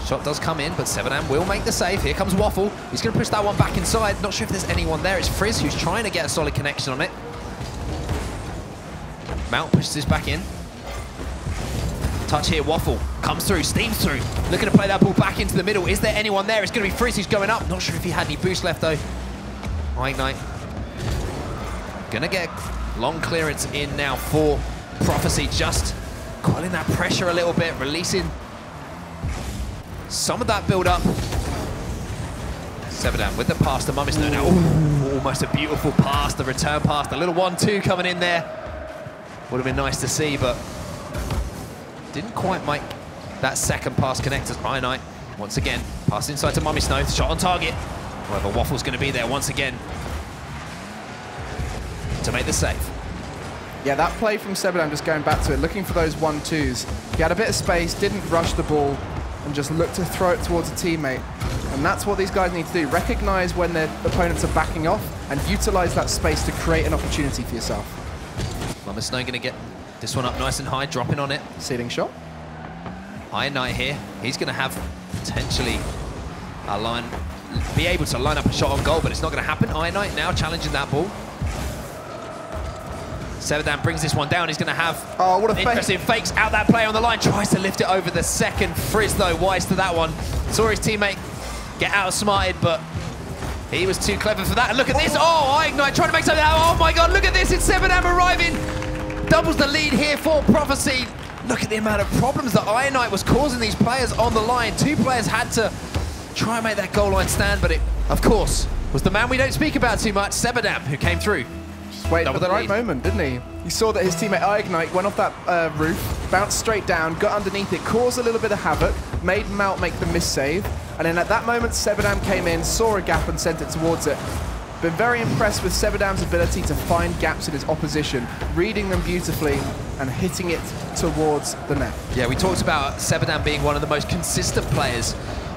Shot does come in, but Sebadam will make the save. Here comes Waffle. He's going to push that one back inside. Not sure if there's anyone there. It's Frizz who's trying to get a solid connection on it. Mount pushes this back in. Touch here, Waffle. Comes through, steams through. Looking to play that ball back into the middle. Is there anyone there? It's going to be Frizz who's going up. Not sure if he had any boost left, though. Ignite. Going to get long clearance in now for Prophecy. Just quelling that pressure a little bit, releasing some of that build-up. Sebadam with the pass to Mummy Snow now. Ooh, almost a beautiful pass, the return pass. The little 1-2 coming in there. Would have been nice to see, but didn't quite make that second pass connect as Ignite. Once again, pass inside to Mummy Snow. Shot on target. However, Waffle's going to be there once again to make the save. Yeah, that play from Sebadam, just going back to it, looking for those 1-2s. He had a bit of space, didn't rush the ball, and just looked to throw it towards a teammate. And that's what these guys need to do. Recognize when their opponents are backing off and utilize that space to create an opportunity for yourself. Mummy Snow going to get this one up nice and high, dropping on it. Ceiling shot. Ignite here. He's going to have potentially be able to line up a shot on goal, but it's not going to happen. Ignite now challenging that ball. Sebadam brings this one down. He's going to have what a interesting fakes out that play on the line. Tries to lift it over the second. Frizz, though, wise to that one. Saw his teammate get outsmarted, but he was too clever for that. And look at this. Oh, Ignite trying to make something out. Oh, my God. Look at this. It's Sebadam arriving. Doubles the lead here for Prophecy. Look at the amount of problems that Ignite was causing these players on the line. 2 players had to try and make that goal line stand, but it, of course, was the man we don't speak about too much, Sebadam, who came through. Waited for the right moment, didn't he? He saw that his teammate Ignite went off that roof, bounced straight down, got underneath it, caused a little bit of havoc, made Mount make the miss save, and then at that moment Sebadam came in, saw a gap and sent it towards it. Been very impressed with Sebadam's ability to find gaps in his opposition, reading them beautifully and hitting it towards the net. Yeah, we talked about Sebadam being one of the most consistent players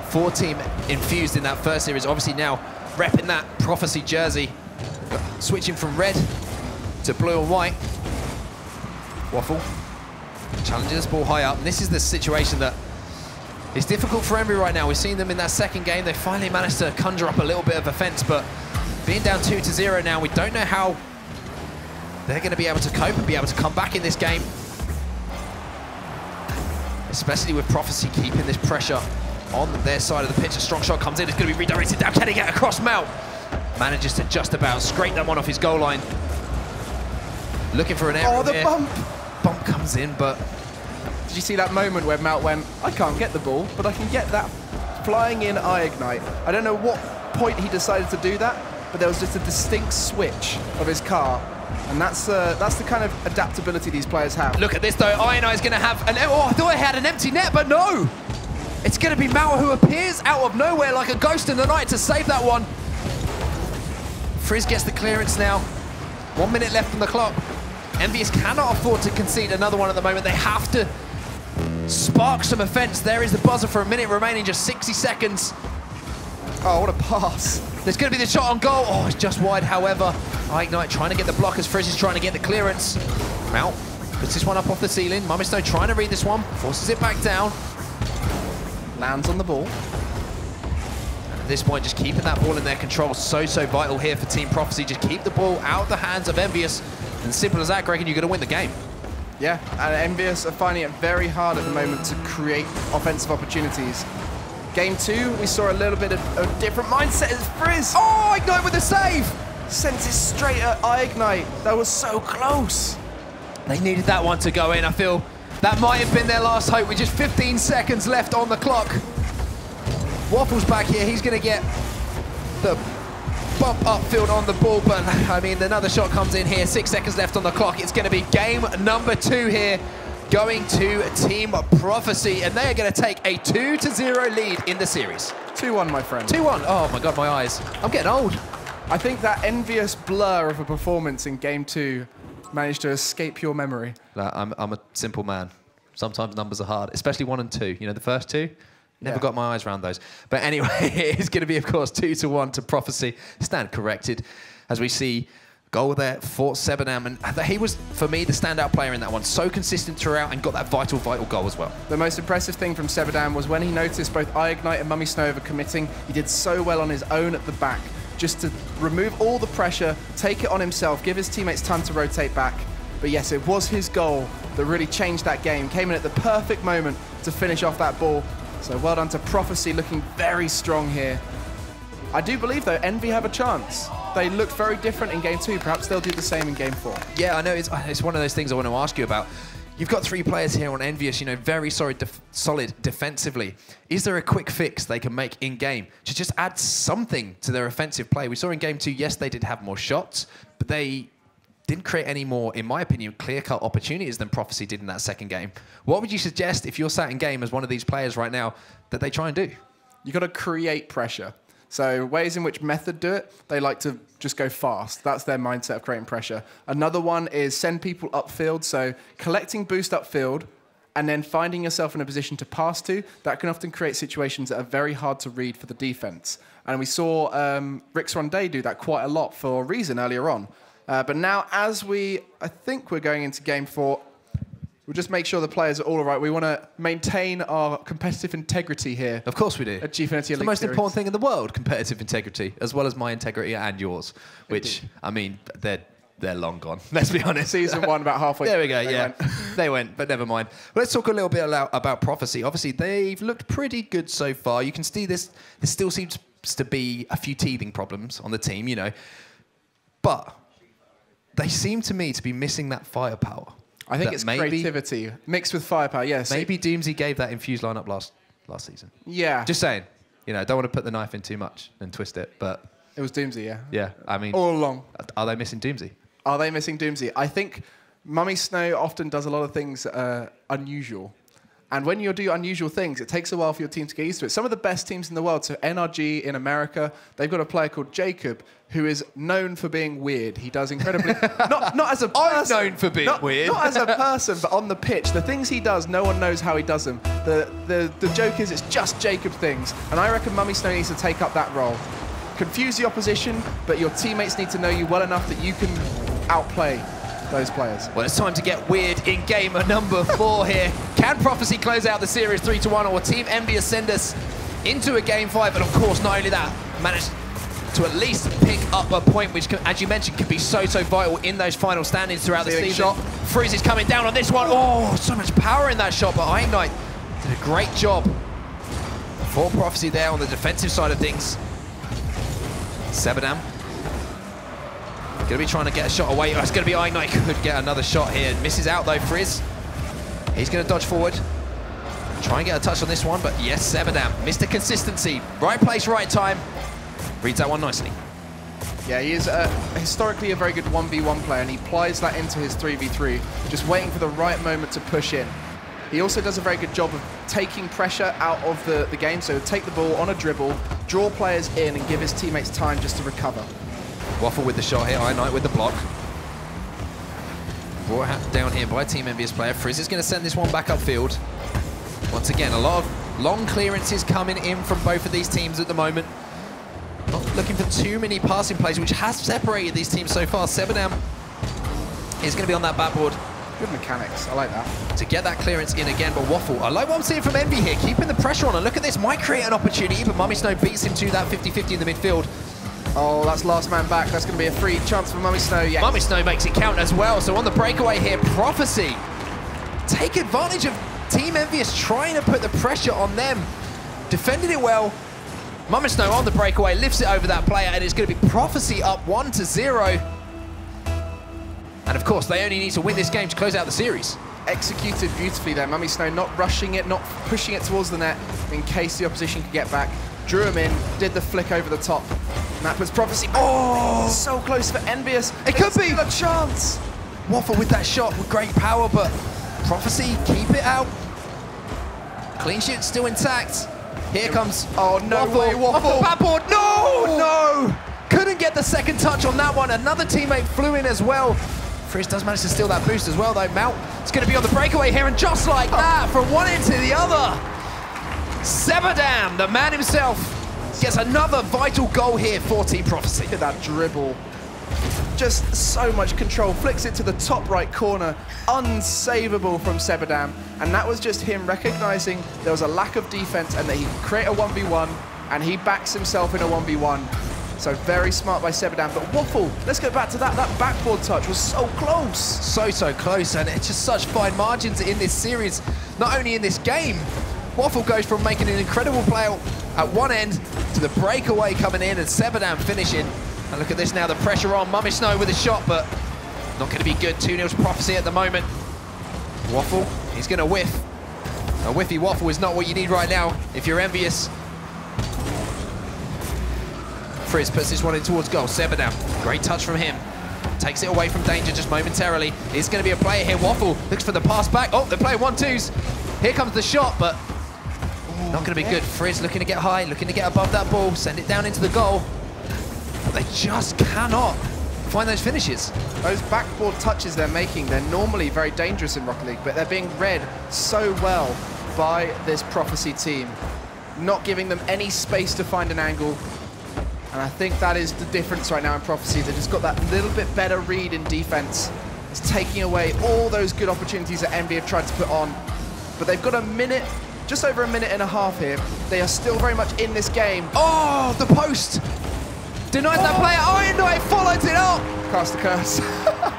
for Team Infused in that first series. Obviously now repping that Prophecy jersey, switching from red to blue and white. Waffle challenges this ball high up. And this is the situation that is difficult for Envy right now. We've seen them in that second game. They finally managed to conjure up a little bit of offense, but being down 2-0 now, we don't know how they're going to be able to cope and be able to come back in this game. Especially with Prophecy keeping this pressure on their side of the pitch. A strong shot comes in. It's going to be redirected down. Can he get across? Mount manages to just about scrape that one off his goal line. Looking for an error. Oh, the here. Bump comes in, but did you see that moment where Mount went, I can't get the ball, but I can get that flying in Ignite. I don't know what point he decided to do that, but there was just a distinct switch of his car. And that's the kind of adaptability these players have. Look at this, though. Ignite is going to have an... Oh, I thought I had an empty net, but no! It's going to be Mount who appears out of nowhere like a ghost in the night to save that one. Frizz gets the clearance now. 1 minute left on the clock. Envyus cannot afford to concede another one at the moment. They have to spark some offense. There is the buzzer for a minute remaining, just 60 seconds. Oh, what a pass. There's going to be the shot on goal. Oh, it's just wide, however. Ignite trying to get the block as Frizz is trying to get the clearance. Mount puts this one up off the ceiling. Mummy Snow trying to read this one. Forces it back down. Lands on the ball. And at this point, just keeping that ball in their control. So vital here for Team Prophecy. Just keep the ball out of the hands of Envyus. And simple as that, Greg, and you're going to win the game. Yeah, and Envyus are finding it very hard at the moment to create offensive opportunities. Game 2, we saw a little bit of a different mindset as Frizz. Oh, Ignite with a save! Sends it straight at Ignite. That was so close. They needed that one to go in. I feel That might have been their last hope with just 15 seconds left on the clock. Waffle's back here. He's going to get the bump upfield on the ball, but I mean, another shot comes in here. 6 seconds left on the clock. It's going to be game number 2 here, going to Team Prophecy, and they are going to take a 2-0 lead in the series. 2-1, my friend. 2-1. Oh my God, my eyes. I'm getting old. I think that envious blur of a performance in game 2 managed to escape your memory. I'm a simple man. Sometimes numbers are hard, especially 1 and 2. You know, the first 2, never got my eyes around those. But anyway, it's going to be, of course, 2-1 to Prophecy. Stand corrected as we see goal there for Sebadam. And he was, for me, the standout player in that one. So consistent throughout and got that vital goal as well. The most impressive thing from Sebadam was when he noticed both Ignite and Mummy Snow committing. He did so well on his own at the back, just to remove all the pressure, take it on himself, give his teammates time to rotate back. But yes, it was his goal that really changed that game. Came in at the perfect moment to finish off that ball. So well done to Prophecy, looking very strong here. I do believe, though, Envy have a chance. They looked very different in game 2. Perhaps they'll do the same in game 4. Yeah, I know. It's one of those things I want to ask you about. You've got 3 players here on Envyus, you know, very solid defensively. Is there a quick fix they can make in-game to just add something to their offensive play? We saw in game 2, yes, they did have more shots, but they didn't create any more, in my opinion, clear-cut opportunities than Prophecy did in that second game. What would you suggest if you're sat in game as one of these players right now that they try and do? You got to create pressure. So ways in which Method do it, they like to just go fast. That's their mindset of creating pressure. Another one is send people upfield. So collecting boost upfield and then finding yourself in a position to pass to, that can often create situations that are very hard to read for the defense. And we saw Rix Ronday do that quite a lot for Reason earlier on. But now as I think we're going into game 4, we'll just make sure the players are all right. We want to maintain our competitive integrity here. Of course we do. At Gfinity Elite It's the most Series. important thing in the world, competitive integrity, as well as my integrity and yours, which, I mean, they're long gone, let's be honest. Season 1 about halfway. There we go, yeah. They went, but never mind. Well, let's talk a little bit about Prophecy. Obviously, they've looked pretty good so far. You can see there still seems to be a few teething problems on the team, you know. But they seem to me to be missing that firepower. I think it's creativity mixed with firepower, yes. Maybe Doomsy gave that infused lineup last season. Yeah. Just saying. You know, don't want to put the knife in too much and twist it, but... It was Doomsy, yeah. Yeah, I mean... All along. Are they missing Doomsy? Are they missing Doomsy? I think Mummy Snow often does a lot of things unusual. And when you do unusual things, it takes a while for your team to get used to it. Some of the best teams in the world, so NRG in America, they've got a player called Jacob, who is known for being weird. He does incredibly... not as a person. I'm known for being weird. Not as a person, but on the pitch. The things he does, no one knows how he does them. The joke is it's just Jacob things. And I reckon Mummy Snow needs to take up that role. Confuse the opposition, but your teammates need to know you well enough that you can outplay those players. Well, it's time to get weird in game number 4 here. Can Prophecy close out the series 3-1, or Team Envyus send us into a game 5? And of course, not only that, manage to at least pick up a point, which, as you mentioned, could be so vital in those final standings throughout the season. Freeze is coming down on this one. Oh, so much power in that shot, but Ignite did a great job for Prophecy there on the defensive side of things. Sebadam going to be trying to get a shot away. Oh, it's going to be Ignite. Could get another shot here. Misses out though, Frizz. He's going to dodge forward. Try and get a touch on this one, but yes, Sebadam. Mr. Consistency. Right place, right time. Reads that one nicely. Yeah, he is historically a very good 1v1 player, and he applies that into his 3v3, just waiting for the right moment to push in. He also does a very good job of taking pressure out of the game, so take the ball on a dribble, draw players in, and give his teammates time just to recover. Waffle with the shot here, Ignite with the block. Brought down here by Team Envyus player. Frizz is going to send this one back upfield. Once again, a lot of long clearances coming in from both of these teams at the moment. Not looking for too many passing plays, which has separated these teams so far. Sebadam is going to be on that backboard. Good mechanics, I like that. To get that clearance in again, but Waffle, I like what I'm seeing from Envy here, keeping the pressure on, and look at this, might create an opportunity, but Mummy Snow beats him to that 50-50 in the midfield. Oh, that's last man back. That's going to be a free chance for Mummy Snow. Yes. Mummy Snow makes it count as well. So on the breakaway here, Prophecy take advantage of Team Envyus trying to put the pressure on them. Defended it well. Mummy Snow on the breakaway, lifts it over that player, and it's going to be Prophecy up 1-0. And of course, they only need to win this game to close out the series. executed beautifully there. Mummy Snow not rushing it, not pushing it towards the net in case the opposition could get back. Drew him in, did the flick over the top. And that was Prophecy. Oh, so close for Envyus. It could be a chance. Waffle with that shot with great power, but Prophecy keep it out. Clean sheet still intact. Here comes no Waffle. way, Waffle. Off the backboard. No! Couldn't get the second touch on that one. Another teammate flew in as well. Frizz does manage to steal that boost as well, though. Mount is going to be on the breakaway here, and just like that, from one end to the other, Sebadam, the man himself, gets another vital goal here for Team Prophecy. Look at that dribble. Just so much control. Flicks it to the top right corner. Unsavable from Sebadam. And that was just him recognizing there was a lack of defense and that he could create a 1v1, and he backs himself in a 1v1. So very smart by Sebadam. But Waffle, let's go back to that. That backboard touch was so close. So close, and it's just such fine margins in this series, not only in this game. Waffle goes from making an incredible play at one end to the breakaway coming in and Sebadam finishing. And look at this now, the pressure on. Mummy Snow with a shot, but not going to be good. 2-0 to Prophecy at the moment. Waffle, he's going to whiff. A whiffy Waffle is not what you need right now if you're Envyus. Frizz puts this one in towards goal. Sebadam, great touch from him. Takes it away from danger just momentarily. It's going to be a player here. Waffle looks for the pass back. Oh, they're playing 1-2s. Here comes the shot, but not going to be good. Frizz looking to get high, looking to get above that ball, send it down into the goal. But they just cannot find those finishes. Those backboard touches they're making, they're normally very dangerous in Rocket League, but they're being read so well by this Prophecy team, not giving them any space to find an angle. And I think that is the difference right now in Prophecy. They've just got that little bit better read in defense. It's taking away all those good opportunities that Envy have tried to put on. But they've got a minute, just over a minute and a half here. They are still very much in this game. Oh, the post! Denied that player. Oh, no, it followed it up. Cast the curse.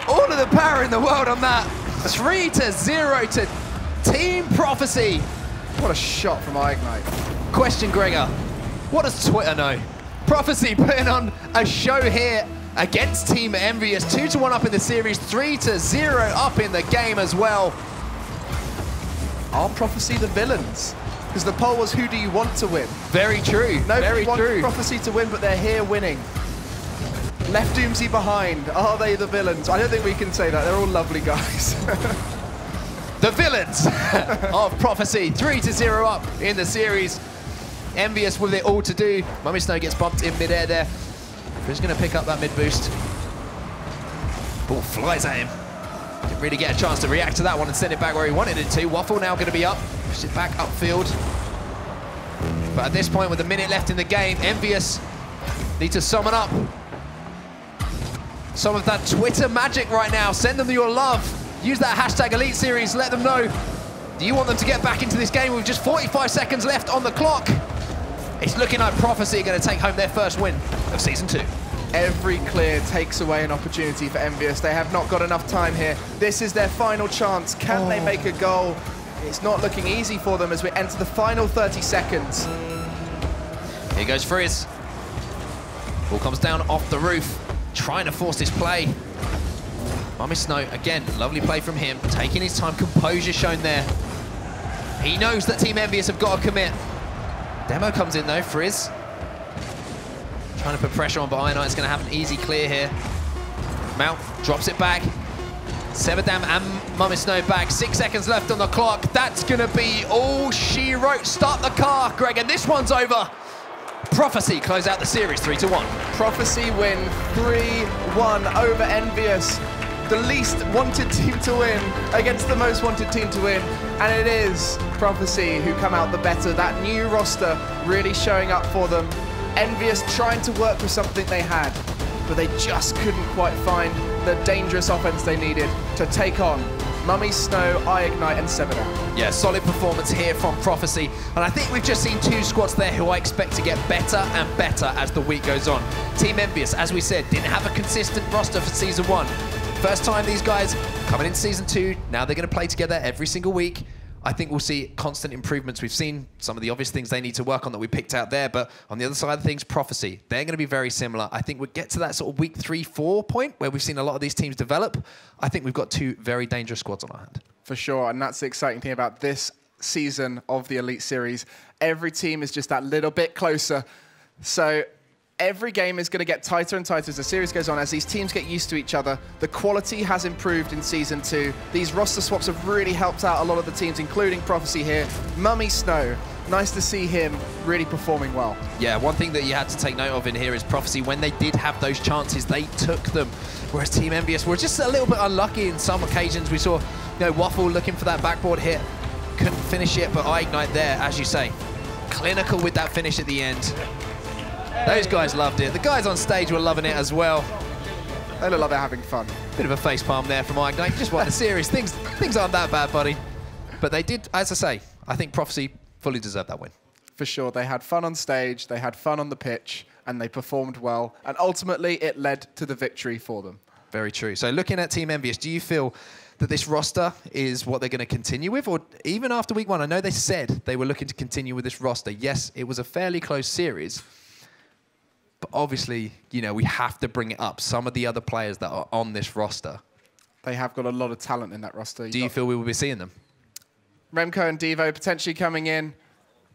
All of the power in the world on that. 3-0 to Team Prophecy. What a shot from Ignite. Question, Gregor. What does Twitter know? Prophecy putting on a show here against Team Envyus. 2-1 up in the series, 3-0 up in the game as well. Are Prophecy the villains? Because the poll was, who do you want to win? Very true. Nobody wants Prophecy to win, but they're here winning. Left Doomsy behind. Are they the villains? I don't think we can say that. They're all lovely guys. The villains of Prophecy, 3-0 up in the series. Envyus with it all to do. Mummy Snow gets bumped in midair there. Who's going to pick up that mid boost? Ball flies at him. Didn't really get a chance to react to that one and send it back where he wanted it to. Waffle now going to be up. Push it back upfield. But at this point, with a minute left in the game, Envyus need to summon up some of that Twitter magic right now. Send them your love. Use that hashtag Elite Series. Let them know. Do you want them to get back into this game with just 45 seconds left on the clock? It's looking like Prophecy are going to take home their first win of Season 2. Every clear takes away an opportunity for Envyus. They have not got enough time here. This is their final chance. Can they make a goal? It's not looking easy for them as we enter the final 30 seconds. Here goes Frizz. Ball comes down off the roof, trying to force this play. Mummy Snow, again, lovely play from him, taking his time, composure shown there. He knows that Team Envyus have got to commit. Demo comes in though, Frizz. Trying to put pressure on, but Ironite's going to have an easy clear here. Mount drops it back. Sebadam and Mummy Snow back. 6 seconds left on the clock. That's going to be all she wrote. Start the car, Greg, and this one's over. Prophecy close out the series 3-1. Prophecy win 3-1 over Envyus. The least wanted team to win against the most wanted team to win. And it is Prophecy who come out the better. That new roster really showing up for them. Envyus trying to work with something they had, but they just couldn't quite find the dangerous offense they needed to take on Mummy Snow, Ignite, and Sebadam. Yeah, solid performance here from Prophecy. And I think we've just seen two squads there who I expect to get better and better as the week goes on. Team Envyus, as we said, didn't have a consistent roster for Season 1. First time these guys coming into Season 2, now they're going to play together every single week. I think we'll see constant improvements. We've seen some of the obvious things they need to work on that we picked out there, but on the other side of things, Prophecy, they're going to be very similar. I think we'll get to that sort of week 3-4 point where we've seen a lot of these teams develop. I think we've got two very dangerous squads on our hand. For sure, and that's the exciting thing about this season of the Elite Series. Every team is just that little bit closer. So every game is going to get tighter and tighter as the series goes on, as these teams get used to each other. The quality has improved in Season 2. These roster swaps have really helped out a lot of the teams, including Prophecy here. Mummy Snow, nice to see him really performing well. Yeah, one thing that you had to take note of in here is Prophecy, when they did have those chances, they took them. Whereas Team Envyus were just a little bit unlucky in some occasions. We saw, Waffle looking for that backboard hit. Couldn't finish it, but iGnite there, as you say, clinical with that finish at the end. Those guys loved it. The guys on stage were loving it as well. They look like they're having fun. Bit of a facepalm there from iGnite. Just won the series. Things aren't that bad, buddy. But they did, as I say, I think Prophecy fully deserved that win. For sure. They had fun on stage, they had fun on the pitch, and they performed well. And ultimately, it led to the victory for them. Very true. So looking at Team Envyus, do you feel that this roster is what they're going to continue with? Or even after week 1, I know they said they were looking to continue with this roster. Yes, it was a fairly close series. But obviously, we have to bring it up. Some of the other players that are on this roster. They have got a lot of talent in that roster. Do you feel we will be seeing them? Remco and Devo potentially coming in.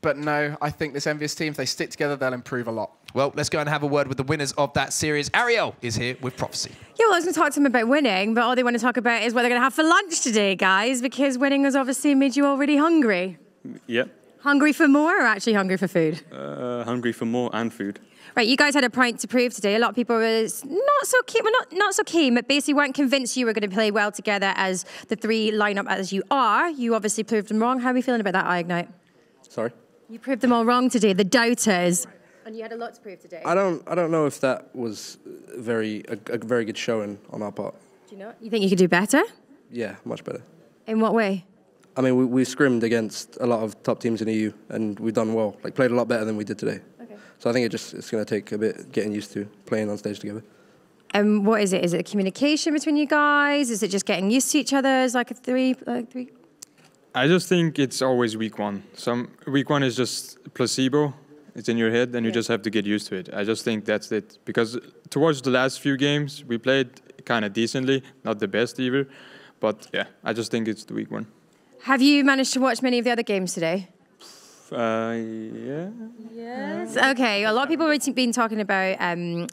But no, I think this Envyus team, if they stick together, they'll improve a lot. Well, let's go and have a word with the winners of that series. Ariel is here with Prophecy. Yeah, well, I was going to talk to them about winning, but all they want to talk about is what they're going to have for lunch today, guys, because winning has obviously made you already hungry. Yep. Hungry for more or actually hungry for food? Hungry for more and food. Right, you guys had a point to prove today. A lot of people were not so keen, well, not so keen, but basically weren't convinced you were going to play well together as the 3 lineup as you are. You obviously proved them wrong. How are we feeling about that, iGnite? Sorry? You proved them all wrong today, the doubters. And you had a lot to prove today. I don't know if that was a very good showing on our part. Do you know? You think you could do better? Yeah, much better. In what way? I mean, we scrimmed against a lot of top teams in EU, and we've done well. Like, played a lot better than we did today. Okay. So I think it's going to take a bit getting used to playing on stage together. And what is it? Is it communication between you guys? Is it just getting used to each other as like a three? I just think it's always week 1. Week 1 is just placebo. It's in your head, and you just have to get used to it. I just think that's it. Because towards the last few games, we played kind of decently, not the best either. But yeah, I just think it's the week 1. Have you managed to watch many of the other games today? Yeah. Yes. Okay. A lot of people have been talking about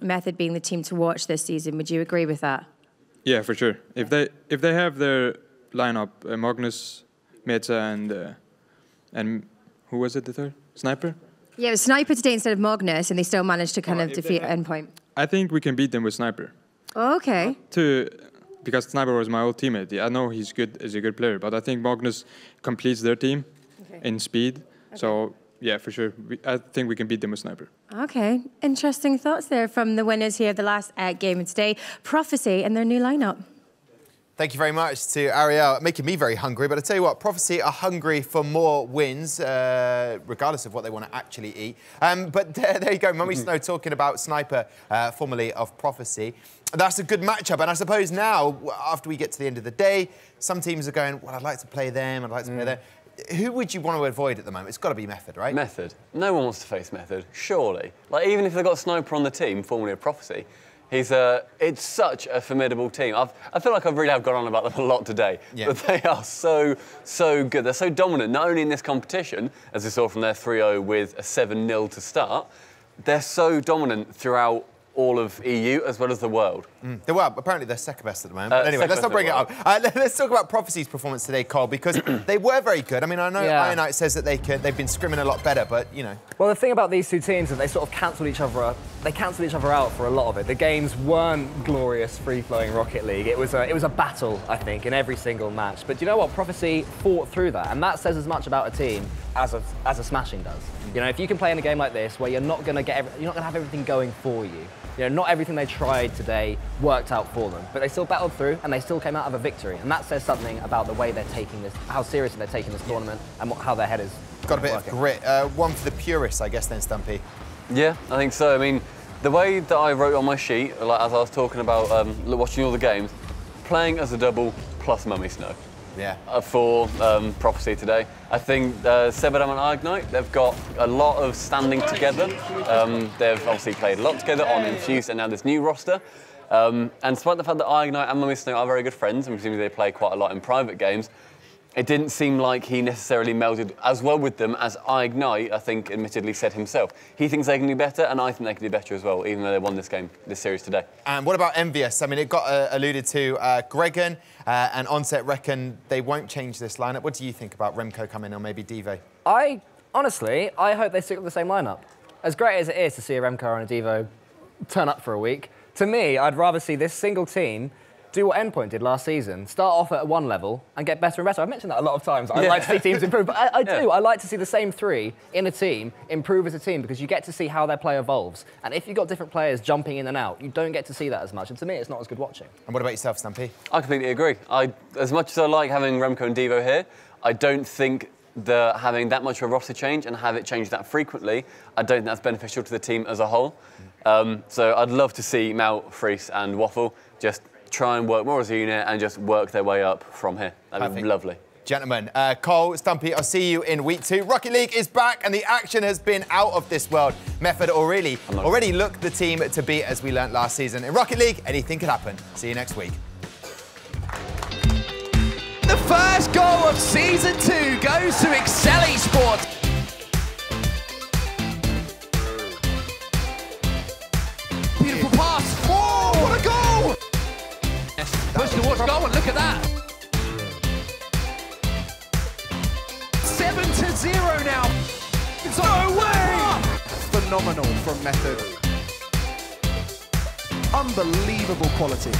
Method being the team to watch this season. Would you agree with that? Yeah, for sure. If they have their lineup, Magnus, Meta, and who was it? The third Sniper. Yeah, it was Sniper today instead of Magnus, and they still managed to kind of defeat Endpoint. I think we can beat them with Sniper. Oh, okay. Because Sniper was my old teammate. Yeah, I know he's good, is a good player, but I think Magnus completes their team in speed. Okay. So, yeah, for sure. I think we can beat them with Sniper. Okay. Interesting thoughts there from the winners here of the last game of today. Prophecy and their new lineup. Thank you very much to Ariel, making me very hungry. But I tell you what, Prophecy are hungry for more wins, regardless of what they want to actually eat. But there you go, Mummy Snow talking about Sniper, formerly of Prophecy. That's a good matchup. And I suppose now, after we get to the end of the day, some teams are going, well, I'd like to play them, I'd like to play them. Who would you want to avoid at the moment? It's got to be Method, right? Method. No one wants to face Method, surely. Like, even if they've got Sniper on the team, formerly of Prophecy, it's such a formidable team. I feel like I really have gone on about them a lot today, but they are so good. They're so dominant, not only in this competition, as we saw from their 3-0 with a 7-0 to start, they're so dominant throughout all of EU as well as the world. Well, apparently they're second best at the moment. But anyway, let's not bring it up. Let's talk about Prophecy's performance today, Cole, because they were very good. I mean, I know Ironite says that they've been scrimming a lot better, but, you know. Well, the thing about these two teams is they sort of cancelled each other out. They cancelled each other out for a lot of it. The games weren't glorious, free-flowing Rocket League. It was a battle, I think, in every single match. But do you know what? Prophecy fought through that, and that says as much about a team as a smashing does. You know, if you can play in a game like this where you're not going to have everything going for you. You know, not everything they tried today worked out for them, but they still battled through and they still came out of a victory. And that says something about the way they're taking this, how seriously they're taking this tournament, and how their head is got a bit of grit. One for the purists, I guess, then, Stumpy. Yeah, I think so. I mean, the way that I wrote on my sheet, like as I was talking about watching all the games, playing as a double plus Mummy Snow. Yeah. For Prophecy today. I think Sebadam and iGnite, they've got a lot of standing together. They've obviously played a lot together on Envyus and now this new roster. And despite the fact that iGnite and Mummy Snow are very good friends, and presumably they play quite a lot in private games, It didn't seem like he necessarily melded as well with them as Ignite, I think, admittedly said himself. He thinks they can do better, and I think they can do better as well, even though they won this series today. And what about Envyus? I mean, it got alluded to. Gregan and Onset reckon they won't change this lineup. What do you think about Remco coming or maybe Devo? Honestly, I hope they stick with the same lineup. As great as it is to see a Remco and a Devo turn up for a week, to me, I'd rather see this single team do what Endpoint did last season, start off at one level and get better and better. I've mentioned that a lot of times. I like to see teams improve, but I do. I like to see the same three in a team improve as a team because you get to see how their play evolves. And if you've got different players jumping in and out, you don't get to see that as much. And to me, it's not as good watching. And what about yourself, Stampy? I completely agree. As much as I like having Remco and Devo here, I don't think having that much of a roster change and have it change that frequently, I don't think that's beneficial to the team as a whole. So I'd love to see Mal, Freese and Waffle just try and work more as a unit and just work their way up from here. That'd be lovely. Gentlemen, Cole, Stumpy, I'll see you in week 2. Rocket League is back and the action has been out of this world. Method already looked the team to beat as we learnt last season. In Rocket League, anything could happen. See you next week. The first goal of Season 2 goes to Excel Esports. Beautiful pass. Oh, what a goal! Push towards goal and look at that. 7-0 now. It's no way! Phenomenal from Method. Unbelievable quality.